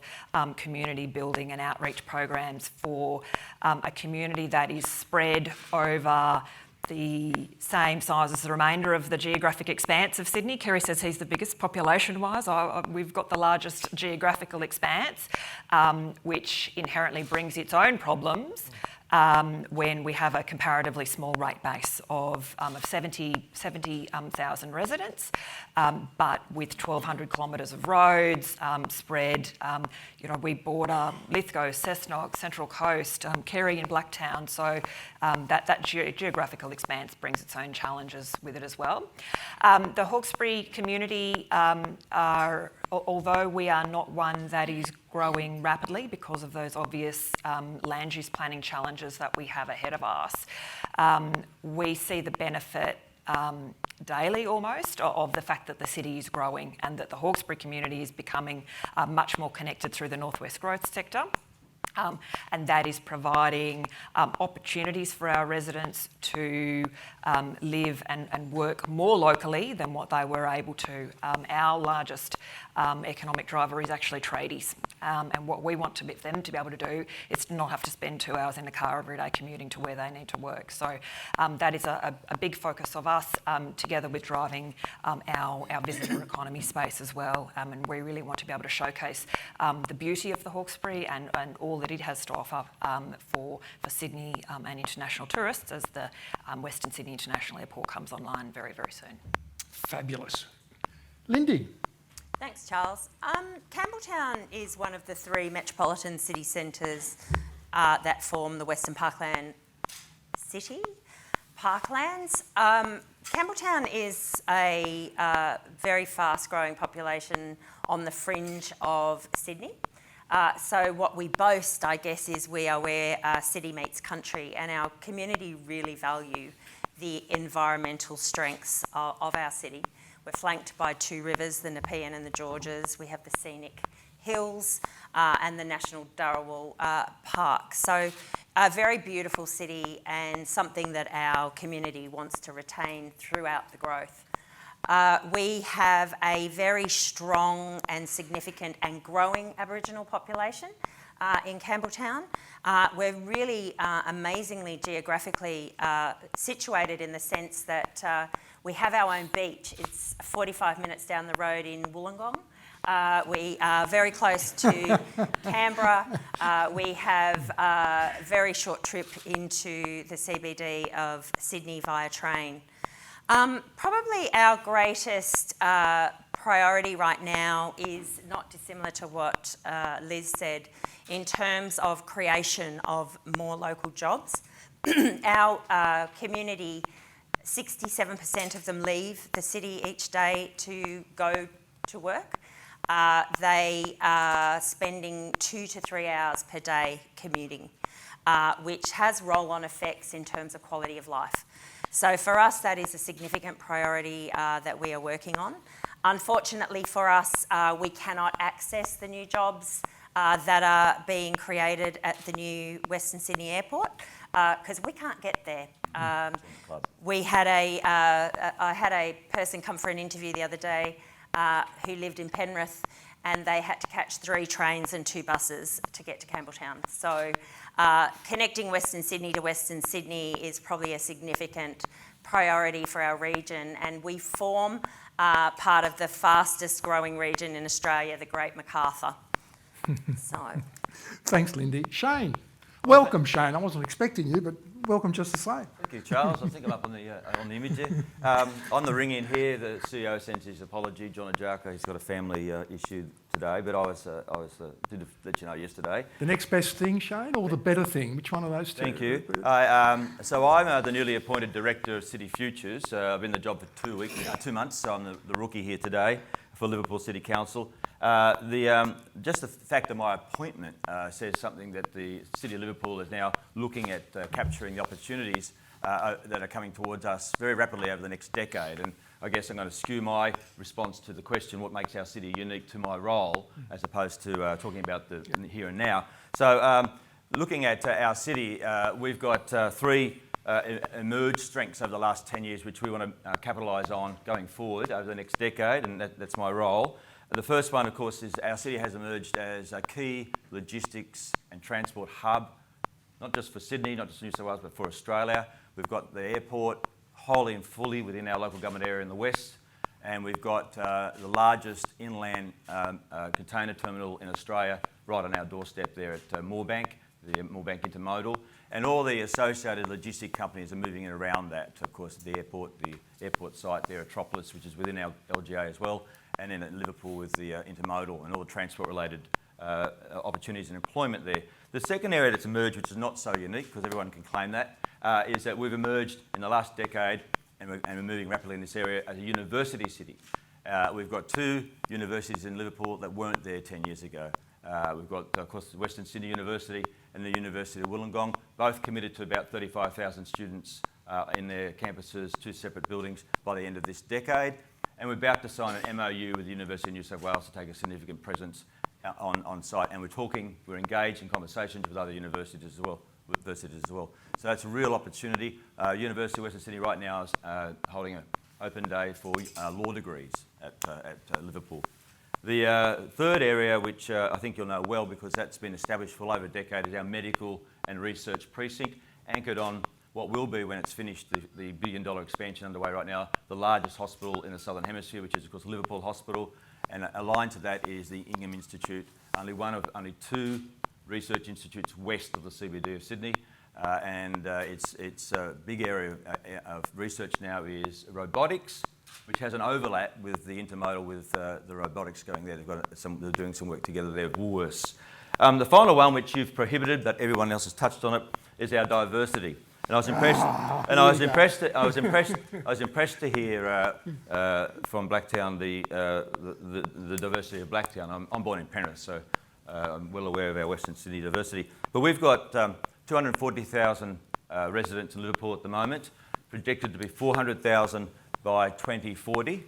community building and outreach programs for a community that is spread over the same size as the remainder of the geographic expanse of Sydney. Kerry says he's the biggest population-wise. We've got the largest geographical expanse, which inherently brings its own problems when we have a comparatively small rate base of 70,000 residents, but with 1,200 kilometres of roads spread. We border Lithgow, Cessnock, Central Coast, Kerry and Blacktown, so that geographical expanse brings its own challenges with it as well. The Hawkesbury community although we are not one that is growing rapidly because of those obvious land use planning challenges that we have ahead of us, we see the benefit daily almost of the fact that the city is growing and that the Hawkesbury community is becoming much more connected through the Northwest Growth sector. And that is providing opportunities for our residents to live and work more locally than what they were able to. Our largest economic driver is actually tradies. And what we want them to be able to do is to not have to spend 2 hours in the car every day commuting to where they need to work. So that is a big focus of us, together with driving our visitor economy space as well. And we really want to be able to showcase the beauty of the Hawkesbury and all that it has to offer for Sydney and international tourists as the Western Sydney International Airport comes online very, very soon. Fabulous. Lindy. Thanks, Charles. Campbelltown is one of the 3 metropolitan city centres that form the Western Parkland City Parklands. Campbelltown is a very fast-growing population on the fringe of Sydney. So what we boast, I guess, is we are where city meets country, and our community really value the environmental strengths of our city. We're flanked by 2 rivers, the Nepean and the Georges. We have the scenic hills and the National Dharawal Park. So a very beautiful city and something that our community wants to retain throughout the growth. We have a very strong and significant and growing Aboriginal population in Campbelltown. We're really amazingly geographically situated in the sense that we have our own beach. It's 45 minutes down the road in Wollongong. We are very close to Canberra. We have a very short trip into the CBD of Sydney via train. Probably our greatest priority right now is not dissimilar to what Liz said in terms of creation of more local jobs. Our community, 67% of them leave the city each day to go to work. They are spending 2 to 3 hours per day commuting, which has roll-on effects in terms of quality of life. So for us, that is a significant priority that we are working on. Unfortunately for us, we cannot access the new jobs that are being created at the new Western Sydney Airport because we can't get there. I had a person come for an interview the other day who lived in Penrith, and they had to catch 3 trains and 2 buses to get to Campbelltown. So connecting Western Sydney to Western Sydney is probably a significant priority for our region, and we form part of the fastest growing region in Australia, the Great Macarthur. Thanks, Lindy. Shayne. Welcome, Shayne. I wasn't expecting you, but welcome just the same. Thank you, Charles. I think I'm up on the image there. On the ring in here, the CEO sends his apology. John Ajaka, he's got a family issue today, but I did let you know yesterday. The next best thing, Shayne, or the better thing? Which one of those 2? Thank you. So I'm the newly appointed Director of City Futures. I've been in the job for 2 months, so I'm the rookie here today for Liverpool City Council. Just the fact of my appointment says something that the City of Liverpool is now looking at capturing the opportunities that are coming towards us very rapidly over the next decade. And I guess I'm going to skew my response to the question, what makes our city unique, to my role, as opposed to talking about the here and now. So looking at our city, we've got 3 emerged strengths over the last 10 years, which we want to capitalise on going forward over the next decade, and that's my role. The first one, of course, is our city has emerged as a key logistics and transport hub, not just for Sydney, not just New South Wales, but for Australia. We've got the airport wholly and fully within our local government area in the west, and we've got the largest inland container terminal in Australia right on our doorstep there at Moorebank, the Moorebank Intermodal, and all the associated logistic companies are moving in around that. Of course, the airport site there, Atropolis, which is within our LGA as well, and then at Liverpool with the intermodal and all the transport-related opportunities and employment there. The second area that's emerged, which is not so unique because everyone can claim that, is that we've emerged in the last decade, and we're moving rapidly in this area, as a university city. We've got 2 universities in Liverpool that weren't there 10 years ago. We've got, of course, Western Sydney University and the University of Wollongong, both committed to about 35,000 students in their campuses, 2 separate buildings by the end of this decade. And we're about to sign an MOU with the University of New South Wales to take a significant presence on site, and we're engaged in conversations with other universities as well. So that's a real opportunity. University of Western Sydney right now is holding an open day for law degrees at Liverpool. The third area, which I think you'll know well because that's been established for over a decade, is our medical and research precinct, anchored on what will be, when it's finished, the billion-dollar expansion underway right now, the largest hospital in the Southern Hemisphere, which is, of course, Liverpool Hospital. And aligned to that is the Ingham Institute, only two research institutes west of the CBD of Sydney. Its a big area of research now is robotics, which has an overlap with the intermodal with the robotics going there. They're doing some work together there with Woolworths. The final one, which you've prohibited, but everyone else has touched on it, is our diversity. And I was impressed. I was impressed to hear from Blacktown the diversity of Blacktown. I'm born in Penrith, so I'm well aware of our Western Sydney diversity. But we've got 240,000 residents in Liverpool at the moment, projected to be 400,000 by 2040.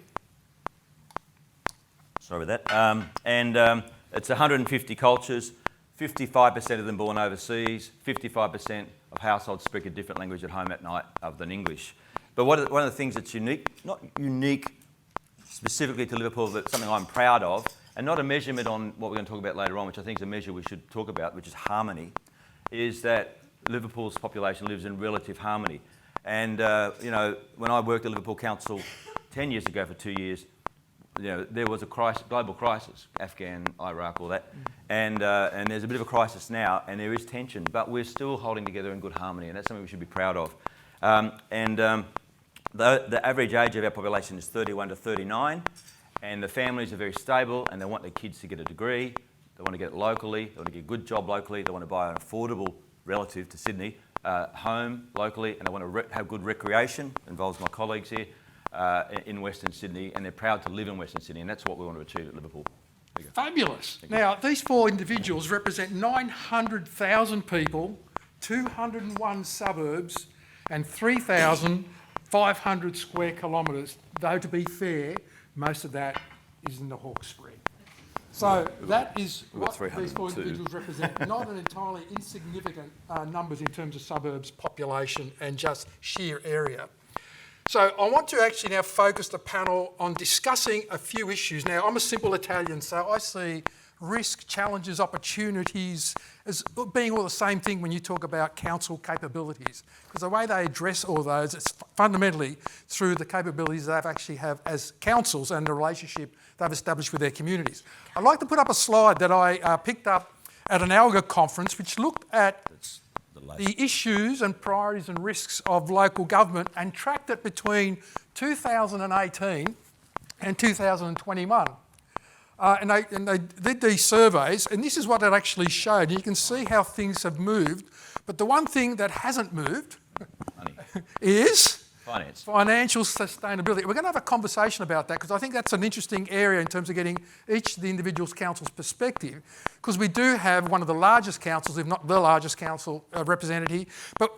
Sorry about that. It's 150 cultures, 55% of them born overseas, 55% of households speak a different language at home at night other than English. But one of the things that's unique, not unique specifically to Liverpool, but something I'm proud of, and not a measurement on what we're going to talk about later on, which I think is a measure we should talk about, which is harmony, is that Liverpool's population lives in relative harmony. And, when I worked at Liverpool Council 10 years ago for 2 years, there was a global crisis, Afghan, Iraq, all that. And there's a bit of a crisis now, and there is tension, but we're still holding together in good harmony, and that's something we should be proud of. The average age of our population is 31 to 39, and the families are very stable, and they want their kids to get a degree, they want to get it locally, they want to get a good job locally, they want to buy an affordable, relative to Sydney, home locally, and they want to have good recreation, involves my colleagues here, in Western Sydney, and they're proud to live in Western Sydney, and that's what we want to achieve at Liverpool. Fabulous. Now, these four individuals represent 900,000 people, 201 suburbs, and 3,500 square kilometres, though to be fair, most of that is in the Hawkesbury. So that is what these four individuals represent, not an entirely insignificant numbers in terms of suburbs, population, and just sheer area. So I want to actually now focus the panel on discussing a few issues. Now, I'm a simple Italian, so I see risk, challenges, opportunities as being all the same thing when you talk about council capabilities. Because the way they address all those, it's fundamentally through the capabilities they actually have as councils and the relationship they've established with their communities. I'd like to put up a slide that I picked up at an ALGA conference, which looked at the issues and priorities and risks of local government and tracked it between 2018 and 2021. And they did these surveys, and this is what it actually showed. You can see how things have moved, but the one thing that hasn't moved is financial sustainability. We're going to have a conversation about that because I think that's an interesting area in terms of getting each of the individual councils' perspective, because we do have one of the largest councils, if not the largest council represented here,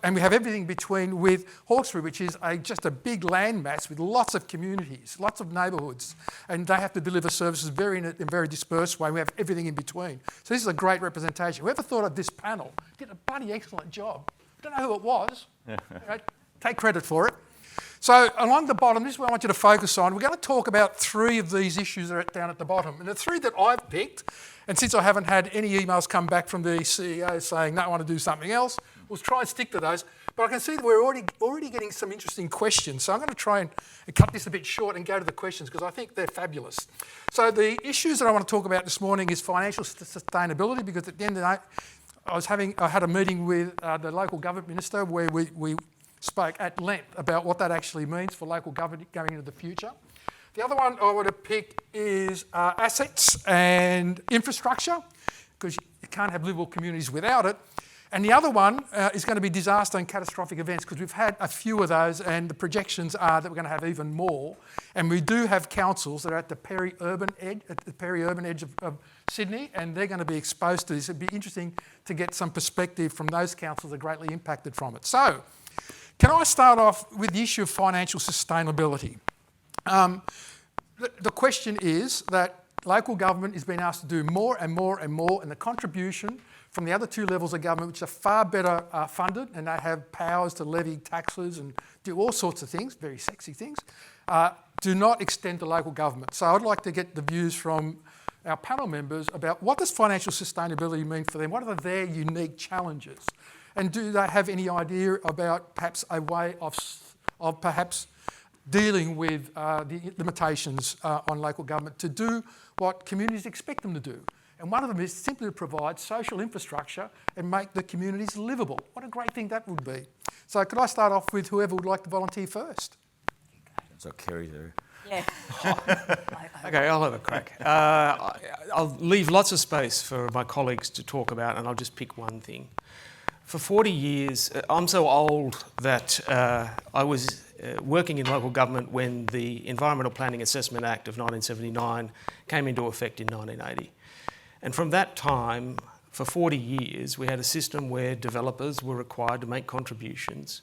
and we have everything between with Hawkesbury, which is just a big landmass with lots of communities, lots of neighbourhoods, and they have to deliver services in a very dispersed way. We have everything in between. So this is a great representation. Whoever thought of this panel did a bloody excellent job. I don't know who it was. Take credit for it. So along the bottom, this is what I want you to focus on. We're going to talk about three of these issues that are down at the bottom. And the three that I've picked, and since I haven't had any emails come back from the CEO saying, no, I want to do something else, we'll try and stick to those. But I can see that we're already getting some interesting questions. So I'm going to try and cut this a bit short and go to the questions because I think they're fabulous. So the issues that I want to talk about this morning is financial sustainability, because at the end of the night, I had a meeting with the local government minister where we spoke at length about what that actually means for local government going into the future. The other one I want to pick is assets and infrastructure, because you can't have livable communities without it. And the other one is going to be disaster and catastrophic events, because we've had a few of those, and the projections are that we're going to have even more. And we do have councils that are at the peri-urban edge of Sydney, and they're going to be exposed to this. It'd be interesting to get some perspective from those councils that are greatly impacted from it. So, can I start off with the issue of financial sustainability? The question is that local government is being asked to do more and more and more, and the contribution from the other two levels of government, which are far better funded, and they have powers to levy taxes and do all sorts of things, very sexy things, do not extend to local government. So I'd like to get the views from our panel members about what does financial sustainability mean for them? What are their unique challenges? And do they have any idea about perhaps a way of perhaps dealing with the limitations on local government to do what communities expect them to do? And one of them is simply to provide social infrastructure and make the communities livable. What a great thing that would be. So could I start off with whoever would like to volunteer first? So Kerry there. Yeah. Okay, I'll have a crack. I'll leave lots of space for my colleagues to talk about, and I'll just pick one thing. For 40 years, I'm so old that I was working in local government when the Environmental Planning Assessment Act of 1979 came into effect in 1980. And from that time, for 40 years, we had a system where developers were required to make contributions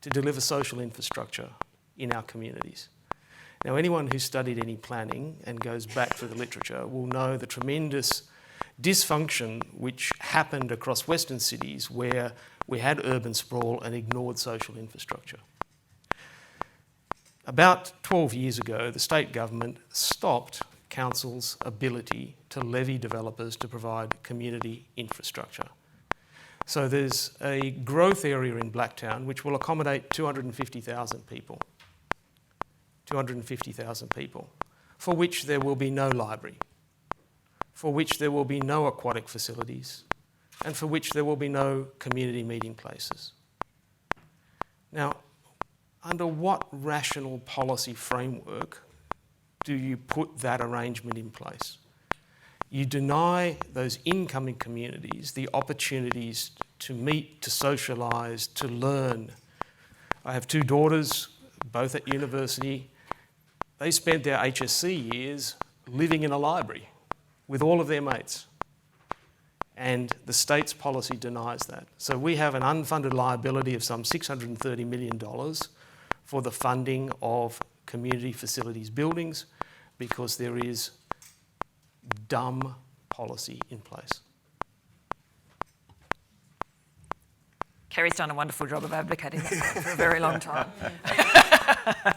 to deliver social infrastructure in our communities. Now, anyone who's studied any planning and goes back through the literature will know the tremendous dysfunction which happened across Western cities where we had urban sprawl and ignored social infrastructure. About 12 years ago, the state government stopped council's ability to levy developers to provide community infrastructure. So there's a growth area in Blacktown which will accommodate 250,000 people. 250,000 people, for which there will be no library, for which there will be no aquatic facilities, and for which there will be no community meeting places. Now, under what rational policy framework do you put that arrangement in place? You deny those incoming communities the opportunities to meet, to socialise, to learn. I have two daughters, both at university. They spent their HSC years living in a library with all of their mates. And the state's policy denies that. So we have an unfunded liability of some $630 million for the funding of community facilities buildings because there is dumb policy in place. Kerry's done a wonderful job of advocating that for a very long time.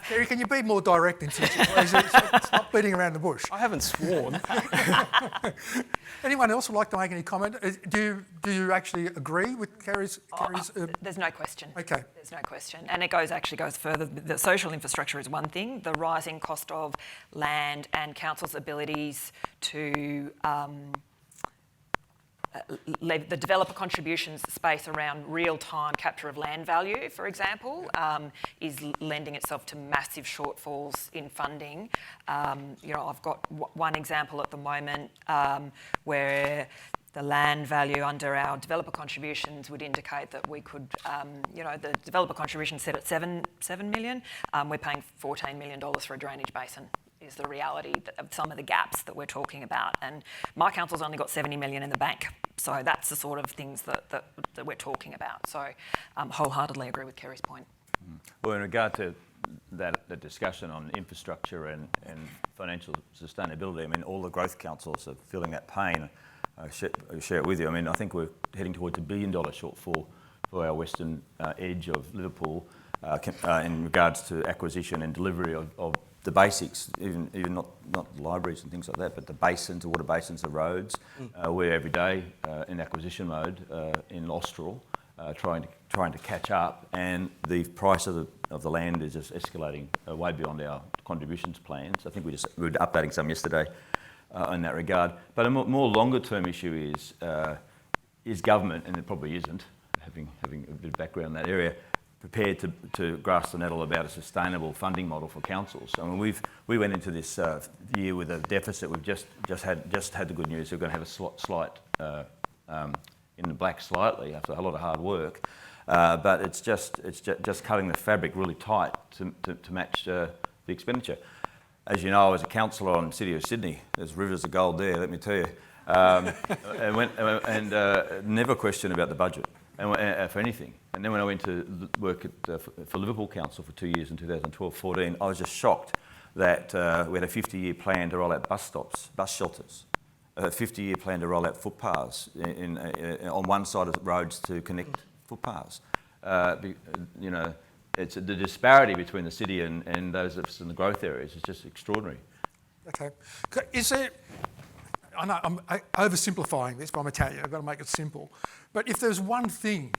Kerry, can you be more direct in teaching, please? Stop beating around the bush. I haven't sworn. Anyone else would like to make any comment? Do you actually agree with Kerry's? There's no question. Okay. There's no question. And it actually goes further. The social infrastructure is one thing. The rising cost of land and councils' abilities to the developer contributions space around real-time capture of land value, for example, is lending itself to massive shortfalls in funding. I've got one example at the moment where the land value under our developer contributions would indicate that we could, the developer contribution set at $7 million. We're paying $14 million for a drainage basin. Is the reality of some of the gaps that we're talking about. And my council's only got $70 million in the bank. So that's the sort of things that we're talking about. So wholeheartedly agree with Kerry's point. Well, in regard to that discussion on infrastructure and financial sustainability, I mean, all the growth councils are feeling that pain. I share it with you. I mean, I think we're heading towards $1 billion shortfall for our western edge of Liverpool in regards to acquisition and delivery of the basics, even not libraries and things like that, but the basins, the water basins, the roads. We're every day in acquisition mode in Austral, trying to catch up, and the price of the land is just escalating way beyond our contributions plans. I think we were updating some yesterday in that regard. But a more longer term issue is government, and it probably isn't, having a bit of background in that area, prepared to grasp the nettle about a sustainable funding model for councils. I mean, we went into this year with a deficit. We've just had the good news. We're going to have a slight in the black slightly after a lot of hard work, but it's just cutting the fabric really tight to match the expenditure. As you know, I was a councillor on the City of Sydney. There's rivers of gold there, let me tell you, and never questioned about the budget. And for anything. And then when I went to work for Liverpool Council for 2 years in 2012-14, I was just shocked that we had a 50-year plan to roll out bus shelters, a 50-year plan to roll out footpaths on one side of the roads to connect footpaths. It's the disparity between the city and those of us in the growth areas is just extraordinary. Okay. Is there, I know I'm oversimplifying this, but I'm Italian, I've got to make it simple. But if there's one thing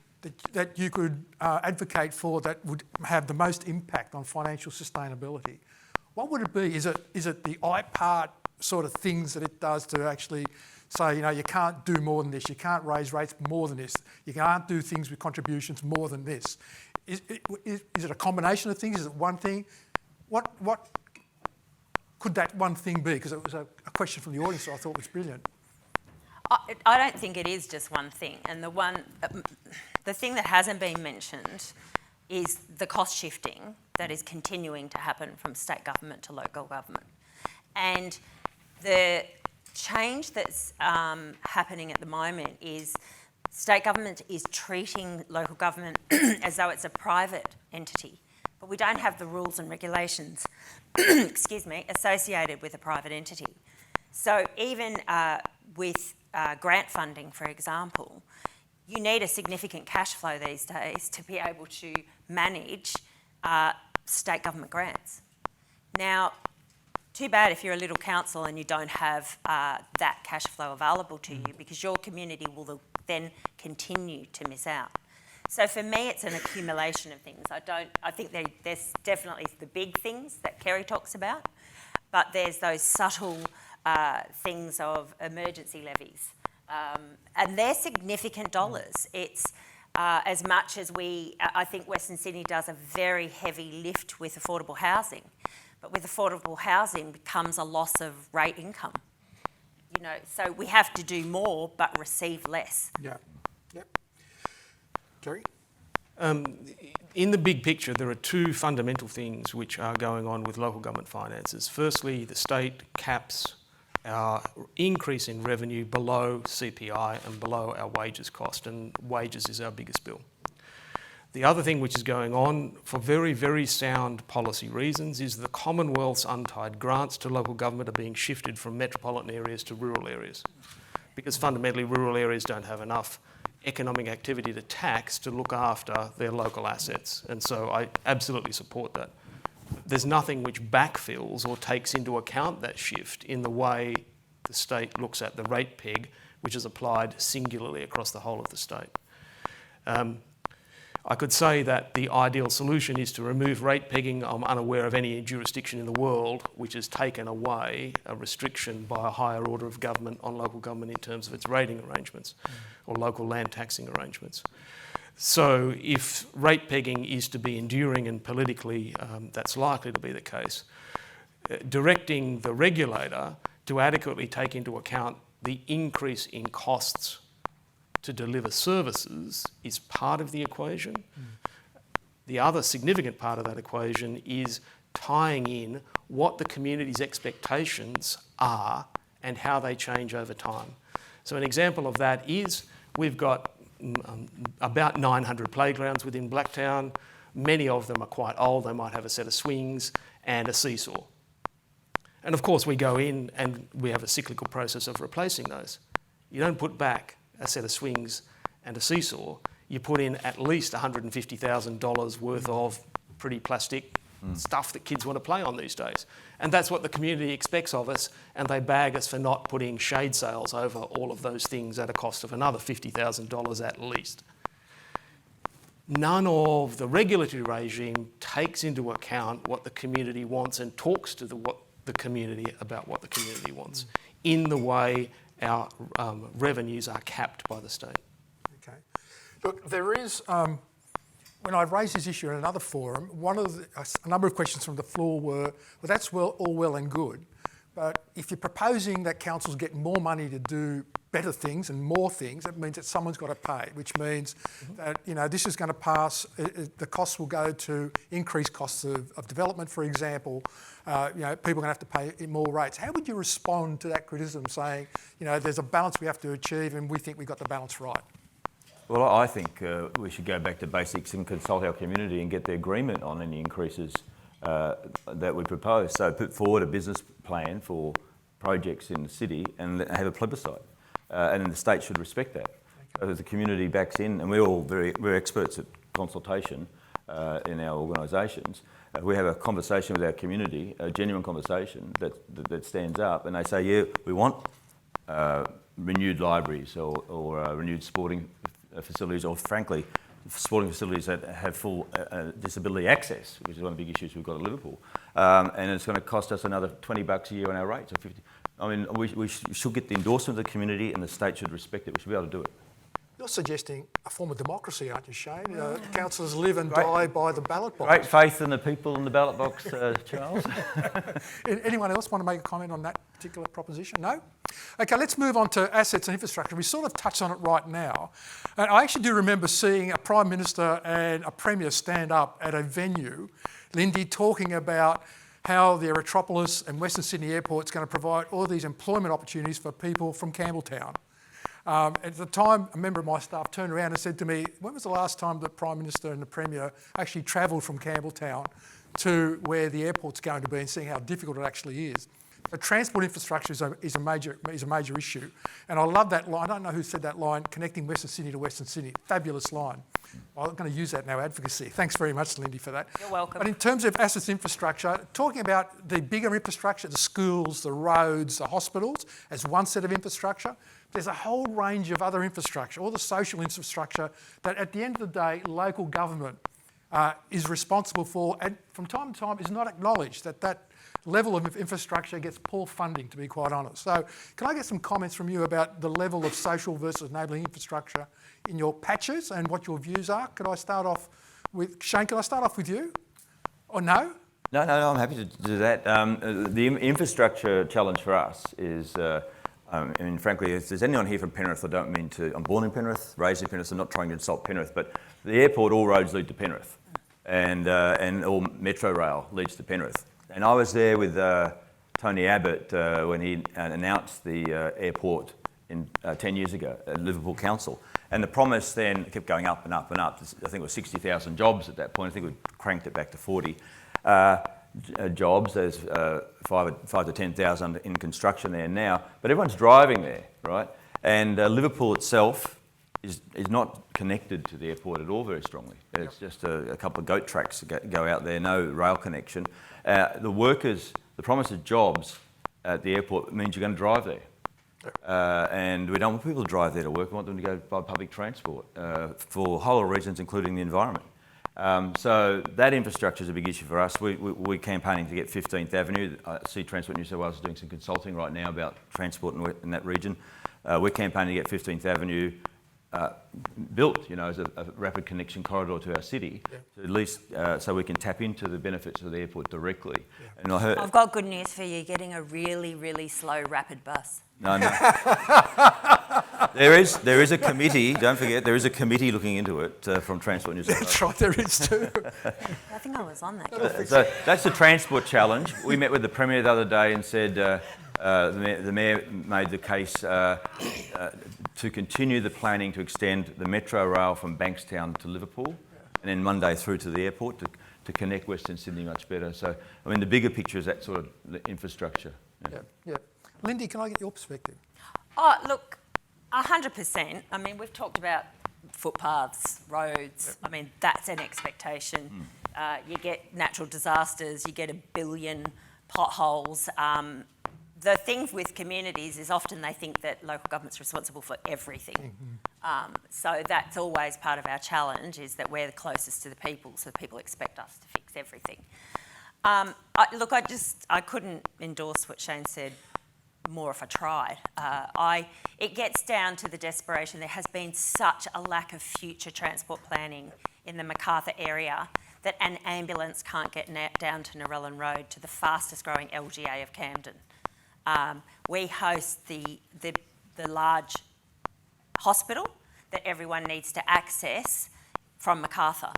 that you could advocate for that would have the most impact on financial sustainability, what would it be? Is it the IPART sort of things that it does to actually say, you can't do more than this, you can't raise rates more than this, you can't do things with contributions more than this? Is it a combination of things? Is it one thing? What could that one thing be? Because it was a question from the audience that I thought was brilliant. I don't think it is just one thing. And the thing that hasn't been mentioned is the cost shifting that is continuing to happen from state government to local government. And the change that's happening at the moment is state government is treating local government as though it's a private entity, but we don't have the rules and regulations, associated with a private entity. So even with grant funding, for example, you need a significant cash flow these days to be able to manage state government grants. Now, too bad if you're a little council and you don't have that cash flow available to you, because your community will then continue to miss out. So for me, it's an accumulation of things. I think there's definitely the big things that Kerry talks about, but there's those subtle things of emergency levies. And they're significant dollars. It's as much as I think Western Sydney does a very heavy lift with affordable housing, but with affordable housing comes a loss of rate income. So we have to do more but receive less. Yeah. Yep. Kerry? In the big picture, there are two fundamental things which are going on with local government finances. Firstly, the state caps our increase in revenue below CPI and below our wages cost, and wages is our biggest bill. The other thing which is going on for very, very sound policy reasons is the Commonwealth's untied grants to local government are being shifted from metropolitan areas to rural areas, because fundamentally rural areas don't have enough economic activity to tax to look after their local assets. And so I absolutely support that. There's nothing which backfills or takes into account that shift in the way the state looks at the rate peg, which is applied singularly across the whole of the state. I could say that the ideal solution is to remove rate pegging. I'm unaware of any jurisdiction in the world which has taken away a restriction by a higher order of government on local government in terms of its rating arrangements or local land taxing arrangements. So if rate pegging is to be enduring, and politically that's likely to be the case, directing the regulator to adequately take into account the increase in costs to deliver services is part of the equation. The other significant part of that equation is tying in what the community's expectations are and how they change over time. So an example of that is we've got about 900 playgrounds within Blacktown. Many of them are quite old. They might have a set of swings and a seesaw. And of course we go in and we have a cyclical process of replacing those. You don't put back a set of swings and a seesaw. You put in at least $150,000 worth of pretty plastic stuff that kids want to play on these days. And that's what the community expects of us, and they bag us for not putting shade sails over all of those things at a cost of another $50,000 at least. None of the regulatory regime takes into account what the community wants and talks to the community about what the community wants in the way our revenues are capped by the state. Okay. Look, there is, when I raised this issue in another forum, a number of questions from the floor were, well, that's all well and good, but if you're proposing that councils get more money to do better things and more things, it means that someone's got to pay, which means that this is going to pass, the costs will go to increased costs of development, for example. People are going to have to pay more rates. How would you respond to that criticism, saying, there's a balance we have to achieve and we think we got the balance right? Well, I think we should go back to basics and consult our community and get the agreement on any increases that we propose. So put forward a business plan for projects in the city and have a plebiscite. And then the state should respect that. So the community backs in, and we're experts at consultation in our organisations. We have a conversation with our community, a genuine conversation that stands up, and they say, yeah, we want renewed libraries or renewed sporting facilities, or frankly, sporting facilities that have full disability access, which is one of the big issues we've got at Liverpool. And it's going to cost us another $20 a year on our rates, or 50. I mean, we should get the endorsement of the community, and the state should respect it. We should be able to do it. You're suggesting a form of democracy, aren't you, Shayne? Councillors live and die by the ballot box. Great faith in the people in the ballot box, Charles. Anyone else want to make a comment on that particular proposition? No? Okay, let's move on to assets and infrastructure. We sort of touched on it right now. And I actually do remember seeing a Prime Minister and a Premier stand up at a venue, Lindy, talking about how the Aerotropolis and Western Sydney Airport is going to provide all these employment opportunities for people from Campbelltown. At the time, a member of my staff turned around and said to me, when was the last time the Prime Minister and the Premier actually travelled from Campbelltown to where the airport's going to be and seeing how difficult it actually is? But transport infrastructure is a major issue. And I love that line. I don't know who said that line, connecting Western Sydney to Western Sydney. Fabulous line. I'm going to use that in our advocacy. Thanks very much, Lindy, for that. You're welcome. But in terms of assets infrastructure, talking about the bigger infrastructure, the schools, the roads, the hospitals, as one set of infrastructure, there's a whole range of other infrastructure, all the social infrastructure that at the end of the day, local government is responsible for, and from time to time is not acknowledged that level of infrastructure gets poor funding, to be quite honest. So can I get some comments from you about the level of social versus enabling infrastructure in your patches and what your views are? Could I start off with, Shayne, can I start off with you? Or no? No, I'm happy to do that. The infrastructure challenge for us is, frankly, if there's anyone here from Penrith, I don't mean to, I'm born in Penrith, raised in Penrith, I'm not trying to insult Penrith, but the airport, all roads lead to Penrith, and all metro rail leads to Penrith. And I was there with Tony Abbott when he announced the airport 10 years ago at Liverpool Council. And the promise then kept going up and up and up. I think it was 60,000 jobs at that point. I think we cranked it back to 40 jobs. There's 5 to 10,000 in construction there now. But everyone's driving there, right? And Liverpool itself is not connected to the airport at all very strongly. It's just a couple of goat tracks go out there, no rail connection. The workers, the promise of jobs at the airport means you're going to drive there. And we don't want people to drive there to work. We want them to go by public transport for a whole of reasons, including the environment. So that infrastructure is a big issue for us. We're campaigning to get 15th Avenue. I see Transport New South Wales is doing some consulting right now about transport in that region. We're campaigning to get 15th Avenue built, as a rapid connection corridor to our city, to at least so we can tap into the benefits of the airport directly. And I've got good news for you, getting a really, really slow rapid bus. No. There is a committee, don't forget, there is a committee looking into it from Transport New South Wales. That's right, there is too. I think I was on that. So that's the transport challenge. We met with the Premier the other day and said the Mayor made the case to continue the planning to extend the metro rail from Bankstown to Liverpool and then Monday through to the airport to connect Western Sydney much better. So, I mean, the bigger picture is that sort of infrastructure. Yeah. Lindy, can I get your perspective? Oh, look, 100%. I mean, we've talked about footpaths, roads. I mean, that's an expectation. You get natural disasters, you get 1 billion potholes. The thing with communities is often they think that local government's responsible for everything. So that's always part of our challenge, is that we're the closest to the people, so people expect us to fix everything. I couldn't endorse what Shayne said more if I tried. It gets down to the desperation. There has been such a lack of future transport planning in the Macarthur area that an ambulance can't get down to Narellan Road, to the fastest growing LGA of Camden. We host the large hospital that everyone needs to access from Macarthur,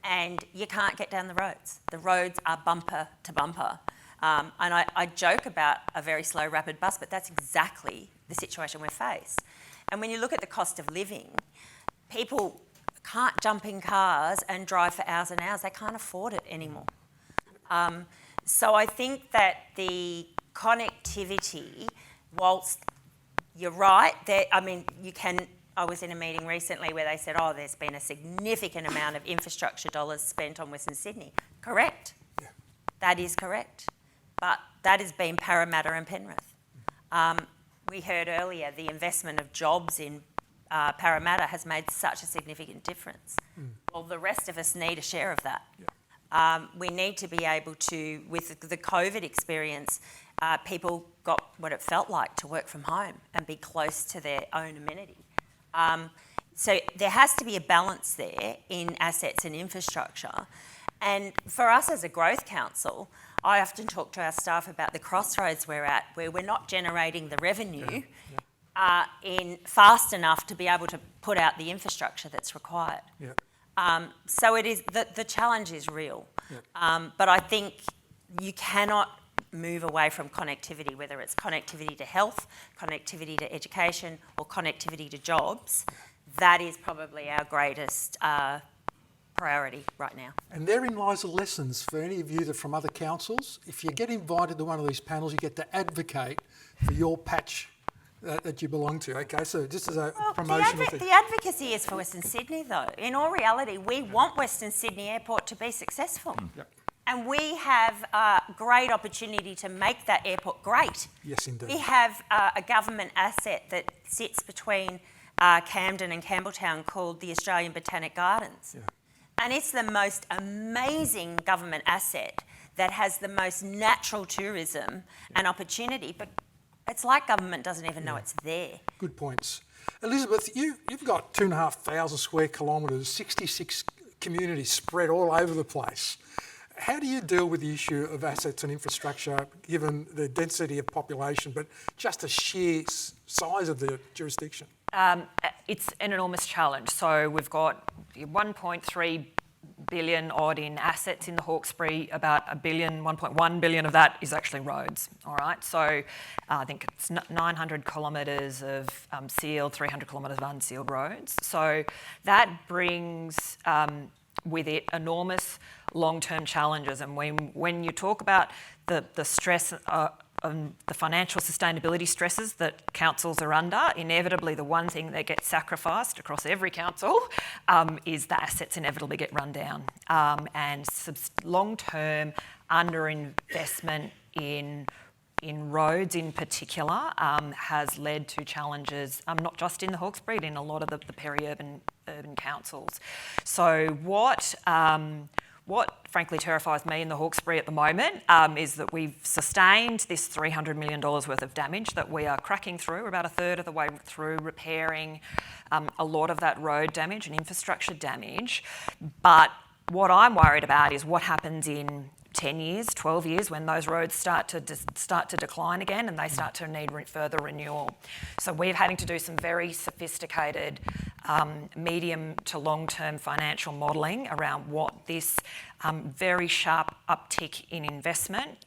and you can't get down the roads. The roads are bumper to bumper. And I joke about a very slow rapid bus, but that's exactly the situation we're faced. And when you look at the cost of living, people can't jump in cars and drive for hours and hours. They can't afford it anymore. So I think that the connectivity, whilst you're right, I was in a meeting recently where they said, there's been a significant amount of infrastructure dollars spent on Western Sydney. Correct. Yeah. That is correct. But that has been Parramatta and Penrith. We heard earlier the investment of jobs in Parramatta has made such a significant difference. Well, the rest of us need a share of that. Yeah. We need to be able to, with the COVID experience, people got what it felt like to work from home and be close to their own amenity. So there has to be a balance there in assets and infrastructure. And for us as a growth council, I often talk to our staff about the crossroads we're at, where we're not generating the revenue in fast enough to be able to put out the infrastructure that's required. Yeah. So it is the challenge is real. Yeah. But I think you cannot move away from connectivity, whether it's connectivity to health, connectivity to education, or connectivity to jobs. That is probably our greatest priority right now. And therein lies the lessons for any of you that are from other councils. If you get invited to one of these panels, you get to advocate for your patch that you belong to. Okay, so just as a promotional thing. The advocacy is for Western Sydney, though. In all reality, we want Western Sydney Airport to be successful. Yep. And we have a great opportunity to make that airport great. Yes, indeed. We have a government asset that sits between Camden and Campbelltown called the Australian Botanic Gardens. Yeah. And it's the most amazing government asset that has the most natural tourism and opportunity, but it's like government doesn't even know it's there. Good points. Elizabeth, you've got 2,500 square kilometres, 66 communities spread all over the place. How do you deal with the issue of assets and infrastructure, given the density of population, but just the sheer size of the jurisdiction? It's an enormous challenge. So we've got 1.3 billion odd in assets in the Hawkesbury. About 1.1 billion of that is actually roads. All right. So I think it's 900 kilometres of sealed, 300 kilometres of unsealed roads. So that brings with it enormous long-term challenges. And when you talk about the stress the financial sustainability stresses that councils are under, inevitably the one thing that gets sacrificed across every council is the assets inevitably get run down. And long-term underinvestment in roads in particular has led to challenges, not just in the Hawkesbury, but in a lot of the peri-urban councils. So what frankly terrifies me in the Hawkesbury at the moment is that we've sustained this $300 million worth of damage that we are cracking through. We're about a third of the way through repairing a lot of that road damage and infrastructure damage. But what I'm worried about is what happens in 10 years, 12 years, when those roads start to decline again and they start to need further renewal. So we're having to do some very sophisticated medium to long-term financial modelling around what this very sharp uptick in investment,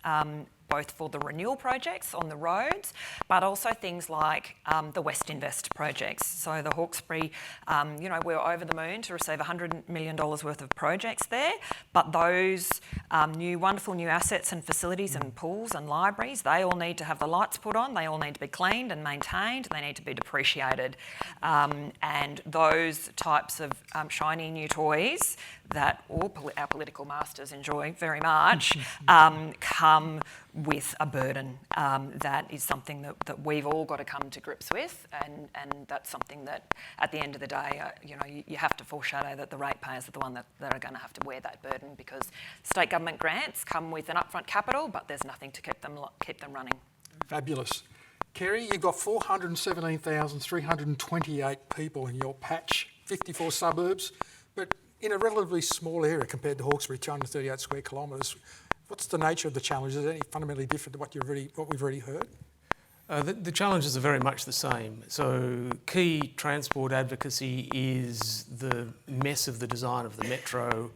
both for the renewal projects on the roads, but also things like the West Invest projects. So the Hawkesbury, we're over the moon to receive $100 million worth of projects there, but those wonderful new assets and facilities and pools and libraries, they all need to have the lights put on, they all need to be cleaned and maintained, they need to be depreciated. And those types of shiny new toys that all our political masters enjoy very much come with a burden. That is something that we've all got to come to grips with, and that's something that at the end of the day, you have to foreshadow that the ratepayers are the one that are going to have to wear that burden, because state government grants come with an upfront capital, but there's nothing to keep them running. Fabulous. Kerry, you've got 417,328 people in your patch, 54 suburbs, but in a relatively small area compared to Hawkesbury, 238 square kilometres. What's the nature of the challenge? Is it any fundamentally different to what we've already heard? The challenges are very much the same. So key transport advocacy is the mess of the design of the metro,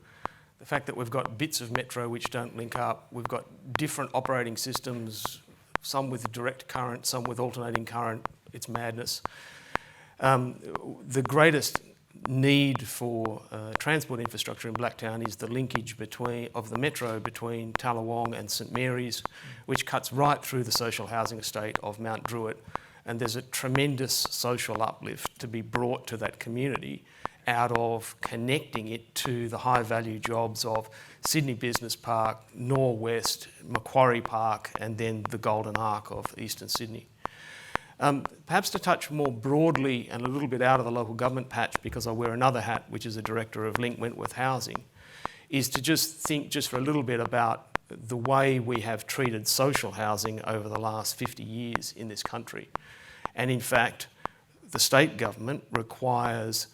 the fact that we've got bits of metro which don't link up, we've got different operating systems, some with direct current, some with alternating current. It's madness. The greatest need for transport infrastructure in Blacktown is the linkage of the metro between Tallawong and St Mary's, which cuts right through the social housing estate of Mount Druitt. And there's a tremendous social uplift to be brought to that community out of connecting it to the high value jobs of Sydney Business Park, Norwest, Macquarie Park, and then the Golden Arc of Eastern Sydney. Perhaps to touch more broadly and a little bit out of the local government patch, because I wear another hat, which is a director of Link Wentworth Housing, is to just think just for a little bit about the way we have treated social housing over the last 50 years in this country. And in fact, the state government requires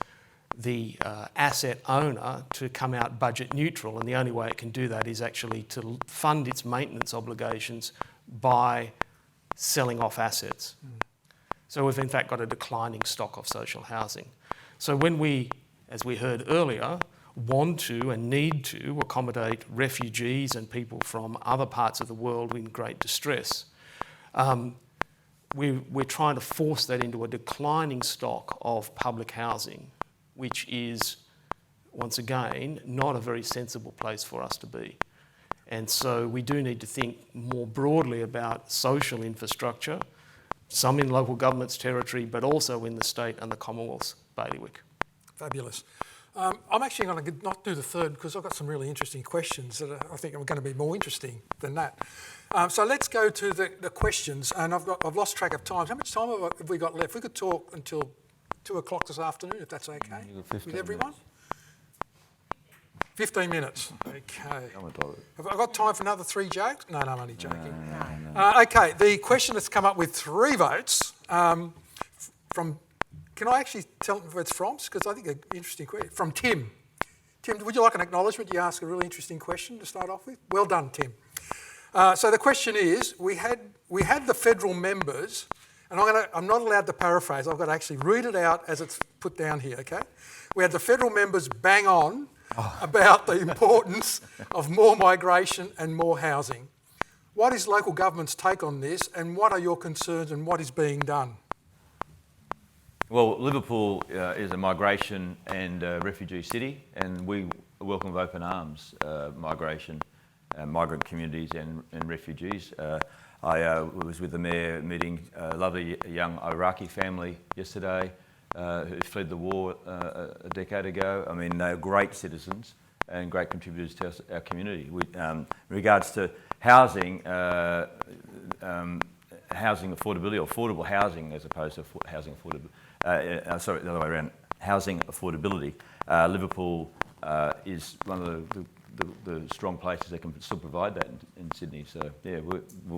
the asset owner to come out budget neutral, and the only way it can do that is actually to fund its maintenance obligations by selling off assets. So we've in fact got a declining stock of social housing. So when we, as we heard earlier, want to and need to accommodate refugees and people from other parts of the world in great distress, we're trying to force that into a declining stock of public housing, which is, once again, not a very sensible place for us to be. And so we do need to think more broadly about social infrastructure, some in local government's territory, but also in the state and the Commonwealth's bailiwick. Fabulous. I'm actually going to not do the third because I've got some really interesting questions that I think are going to be more interesting than that. So let's go to the questions, and I've lost track of time. How much time have we got left? We could talk until 2 o'clock this afternoon, if that's okay with everyone. 15 minutes. Okay. Have I got time for another 3 jokes? No, I'm only joking. No. Okay, the question that's come up with 3 votes from... Can I actually tell them where it's from? Because I think an interesting question. From Tim. Tim, would you like an acknowledgement? You asked a really interesting question to start off with. Well done, Tim. So the question is, we had the federal members, and I'm not allowed to paraphrase. I've got to actually read it out as it's put down here, okay? We had the federal members bang on about the importance of more migration and more housing. What is local government's take on this, and what are your concerns, and what is being done? Well, Liverpool is a migration and refugee city, and we welcome with open arms migration, migrant communities and refugees. I was with the Mayor meeting a lovely young Iraqi family yesterday who fled the war a decade ago. I mean, they're great citizens and great contributors to our community. In regards to housing, housing affordability, or affordable housing as opposed to housing affordability. Sorry, the other way around. Housing affordability. Liverpool is one of the strong places that can still provide that in Sydney. So yeah,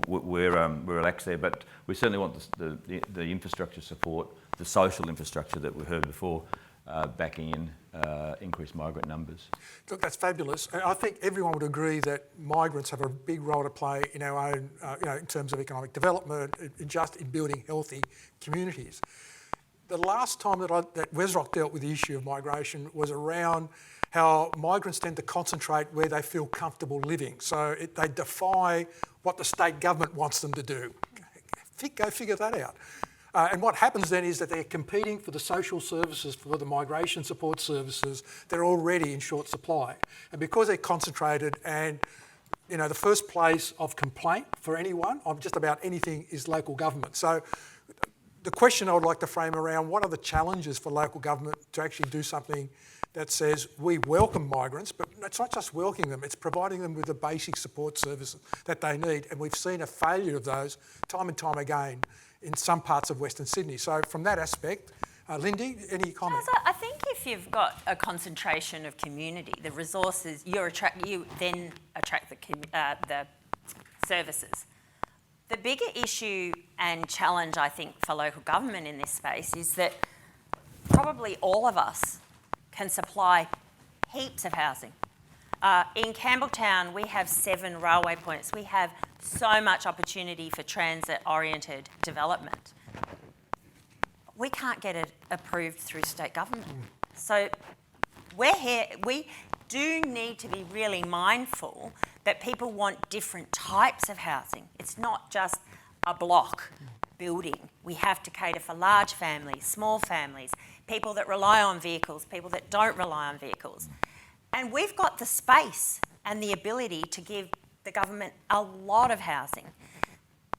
we're relaxed there, but we certainly want the infrastructure support, the social infrastructure that we heard before, backing in increased migrant numbers. Look, that's fabulous. I think everyone would agree that migrants have a big role to play in our own, in terms of economic development, just in building healthy communities. The last time that Wesrock dealt with the issue of migration was around how migrants tend to concentrate where they feel comfortable living. So they defy what the state government wants them to do. Go figure that out. And what happens then is that they're competing for the social services, for the migration support services. They're already in short supply. And because they're concentrated and the first place of complaint for anyone on just about anything is local government. So the question I would like to frame around, what are the challenges for local government to actually do something that says we welcome migrants, but it's not just welcoming them, it's providing them with the basic support services that they need. And we've seen a failure of those time and time again in some parts of Western Sydney. So from that aspect, Lindy, any comment? I think if you've got a concentration of community, the resources, you then attract the services. The bigger issue and challenge, I think, for local government in this space is that probably all of us can supply heaps of housing. In Campbelltown, we have 7 railway points. We have so much opportunity for transit-oriented development. We can't get it approved through state government. So we're here. We do need to be really mindful that people want different types of housing. It's not just a block. building. We have to cater for large families, small families, people that rely on vehicles, people that don't rely on vehicles. And we've got the space and the ability to give the government a lot of housing.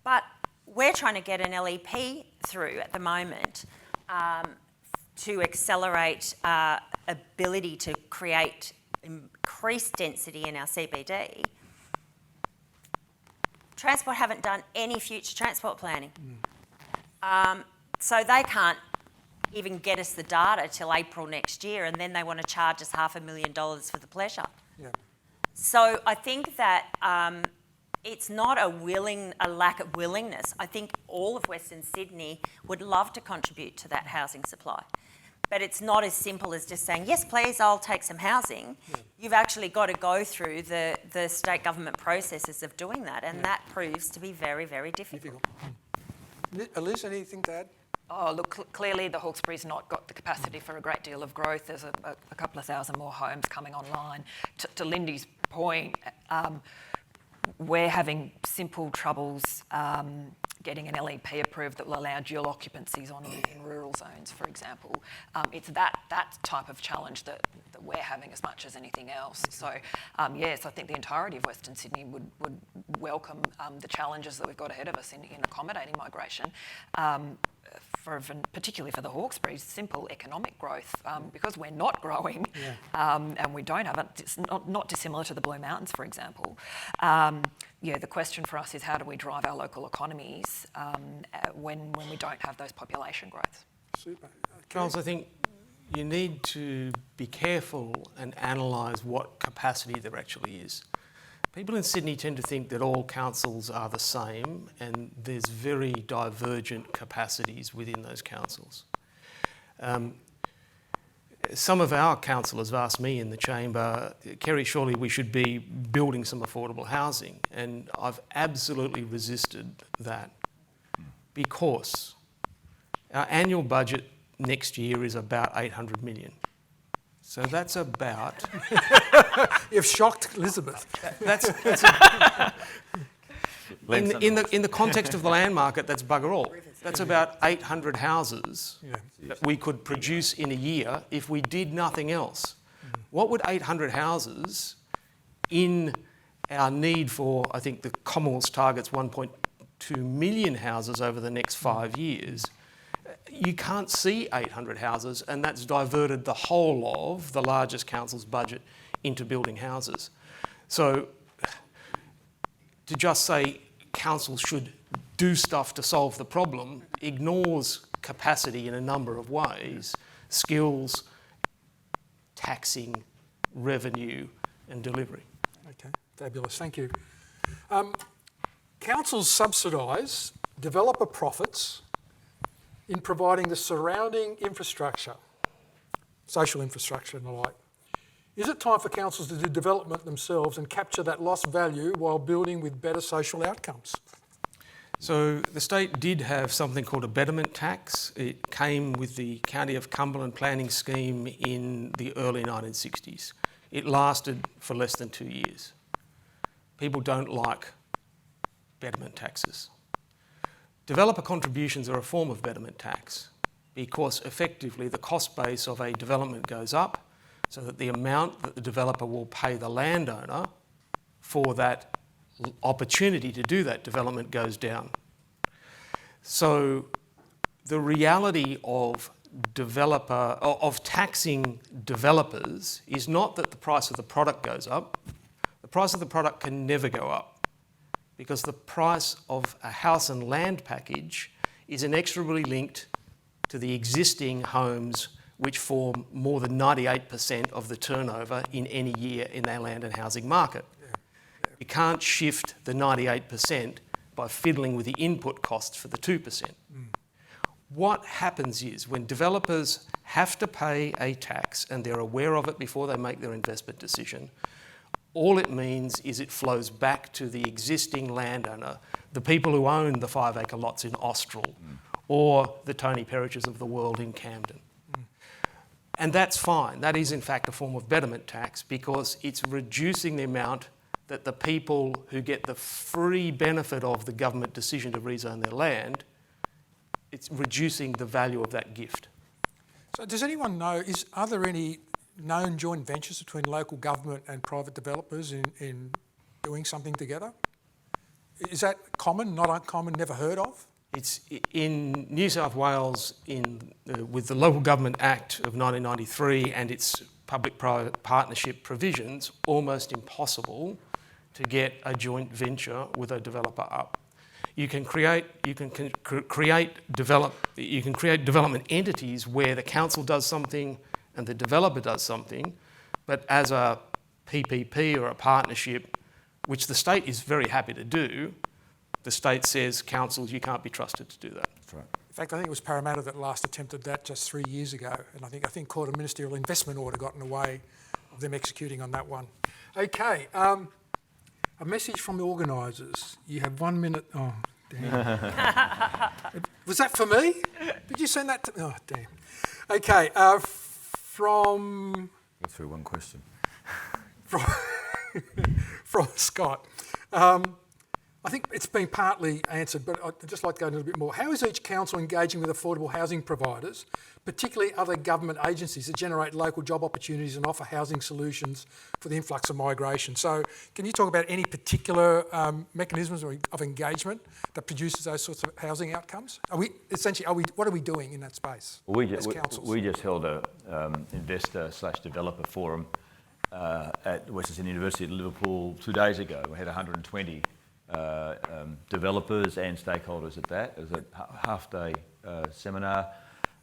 But we're trying to get an LEP through at the moment to accelerate ability to create increased density in our CBD. Transport haven't done any future transport planning. So they can't even get us the data till April next year, and then they want to charge us $500,000 for the pleasure. Yeah. So I think that it's not a lack of willingness. I think all of Western Sydney would love to contribute to that housing supply. But it's not as simple as just saying, yes, please, I'll take some housing. Yeah. You've actually got to go through the state government processes of doing that, and that proves to be very, very difficult. Liz, anything to add? Oh, look, clearly the Hawkesbury's not got the capacity for a great deal of growth. There's a couple of thousand more homes coming online. To Lindy's point, we're having simple troubles getting an LEP approved that will allow dual occupancies in rural zones, for example. It's that type of challenge that we're having as much as anything else. So, yes, I think the entirety of Western Sydney would welcome the challenges that we've got ahead of us in accommodating migration. Particularly for the Hawkesbury's, simple economic growth, because we're not growing, and we don't have it. It's not dissimilar to the Blue Mountains, for example. The question for us is how do we drive our local economies when we don't have those population growths? Super. Charles, I think you need to be careful and analyse what capacity there actually is. People in Sydney tend to think that all councils are the same, and there's very divergent capacities within those councils. Some of our councillors have asked me in the chamber, Kerry, surely we should be building some affordable housing, and I've absolutely resisted that because our annual budget next year is about 800 million. So that's about... You've shocked Elizabeth. In the context of the land market, that's bugger all. That's about 800 houses that we could produce in a year if we did nothing else. What would 800 houses in our need for, I think the Commonwealth's target's 1.2 million houses over the next 5 years, you can't see 800 houses, and that's diverted the whole of the largest council's budget into building houses. So to just say councils should do stuff to solve the problem ignores capacity in a number of ways: skills, taxing, revenue and delivery. Okay, fabulous, thank you. Councils subsidise developer profits in providing the surrounding infrastructure, social infrastructure and the like. Is it time for councils to do development themselves and capture that lost value while building with better social outcomes? So the state did have something called a betterment tax. It came with the County of Cumberland planning scheme in the early 1960s. It lasted for less than 2 years. People don't like betterment taxes. Developer contributions are a form of betterment tax because effectively the cost base of a development goes up so that the amount that the developer will pay the landowner for that opportunity to do that development goes down. So the reality of taxing developers is not that the price of the product goes up. The price of the product can never go up, because the price of a house and land package is inexorably linked to the existing homes which form more than 98% of the turnover in any year in our land and housing market. You can't shift the 98% by fiddling with the input costs for the 2%. What happens is when developers have to pay a tax and they're aware of it before they make their investment decision, all it means is it flows back to the existing landowner, the people who own the 5-acre lots in Austral or the Tony Perriches of the world in Camden. And that's fine. That is in fact a form of betterment tax because it's reducing the amount that the people who get the free benefit of the government decision to rezone their land it's reducing the value of that gift. So does anyone know, are there any known joint ventures between local government and private developers in doing something together? Is that common, not uncommon, never heard of? It's in New South Wales with the Local Government Act of 1993 and its public-private partnership provisions, almost impossible to get a joint venture with a developer up. You can create development entities where the council does something and the developer does something, but as a PPP or a partnership, which the state is very happy to do, the state says, councils, you can't be trusted to do that. That's right. In fact, I think it was Parramatta that last attempted that just 3 years ago, and I think caught a ministerial investment order got in the way of them executing on that one. Okay, a message from the organisers. You have 1 minute. Oh, damn. Was that for me? Did you send that to... Oh, damn. Okay, from... Go through one question. From Scott. I think it's been partly answered, but I'd just like to go into a bit more. How is each council engaging with affordable housing providers, particularly other government agencies that generate local job opportunities and offer housing solutions for the influx of migration? So can you talk about any particular mechanisms of engagement that produces those sorts of housing outcomes? What are we doing in that space as councils? We just held a investor/developer forum at Western University at Liverpool 2 days ago. We had 120 developers and stakeholders at that. It was a half-day seminar.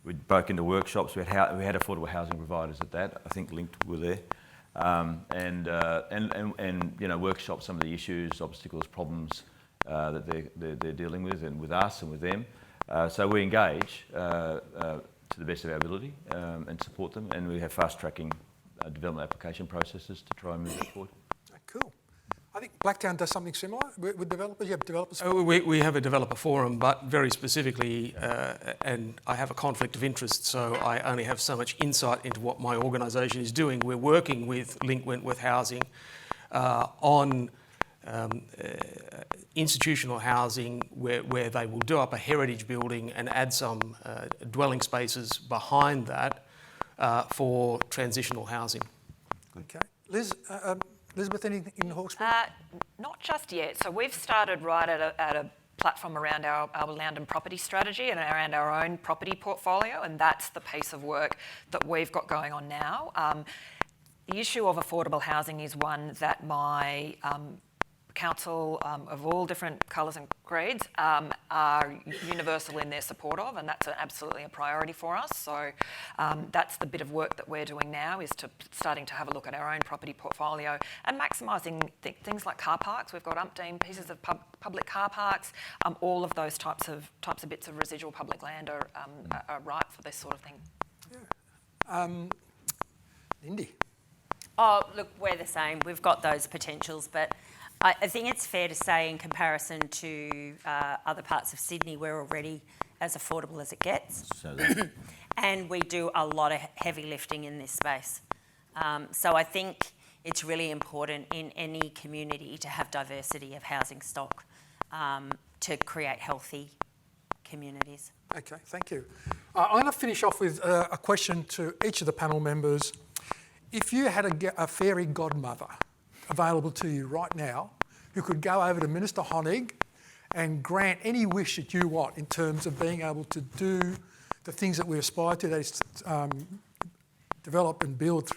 We broke into workshops. We had affordable housing providers at that. I think Linked were there, and workshop some of the issues, obstacles, problems that they're dealing with, and with us and with them. So we engage to the best of our ability and support them, and we have fast-tracking development application processes to try and move it forward. Cool. I think Blacktown does something similar with developers. You have developers. We have a developer forum, but very specifically, and I have a conflict of interest, so I only have so much insight into what my organisation is doing. We're working with Link Wentworth Housing on institutional housing where they will do up a heritage building and add some dwelling spaces behind that for transitional housing. Okay. Liz, Elizabeth, anything in Hawkesbury? Not just yet. So we've started right at a platform around our land and property strategy and around our own property portfolio, and that's the piece of work that we've got going on now. The issue of affordable housing is one that my council of all different colours and creeds are universal in their support of, and that's absolutely a priority for us. So that's the bit of work that we're doing now, is starting to have a look at our own property portfolio and maximising things like car parks. We've got umpteen pieces of public car parks. All of those types of bits of residual public land are ripe for this sort of thing. Yeah. Lindy. Oh, look, we're the same. We've got those potentials, but I think it's fair to say, in comparison to other parts of Sydney, we're already as affordable as it gets. And we do a lot of heavy lifting in this space. So I think it's really important in any community to have diversity of housing stock to create healthy communities. Okay, thank you. I'm going to finish off with a question to each of the panel members. If you had a fairy godmother available to you right now, who could go over to Minister Honig and grant any wish that you want in terms of being able to do the things that we aspire to, that is develop and build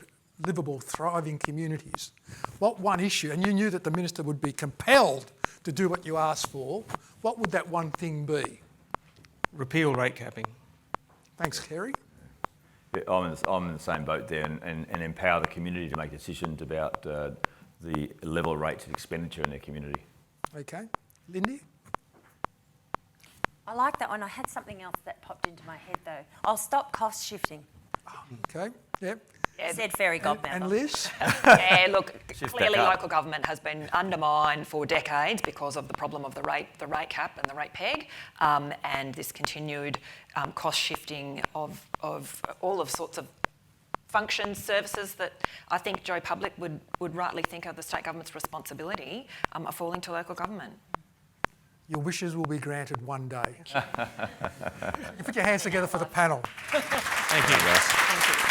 livable, thriving communities. What one issue, and you knew that the Minister would be compelled to do what you asked for, what would that one thing be? Repeal rate capping. Thanks, Kerry. Yeah, I'm in the same boat there, and empower the community to make decisions about the level of rates of expenditure in their community. Okay. Lindy? I like that one. I had something else that popped into my head, though. I'll stop cost shifting. Okay, yep. Yeah, said fairy godmother. And Liz? Yeah, look, clearly local government has been undermined for decades because of the problem of the rate cap and the rate peg, and this continued cost shifting of all of sorts of functions, services that I think Joe Public would rightly think are the state government's responsibility are falling to local government. Your wishes will be granted one day. You put your hands together for the panel. Thank you, guys. Thank you.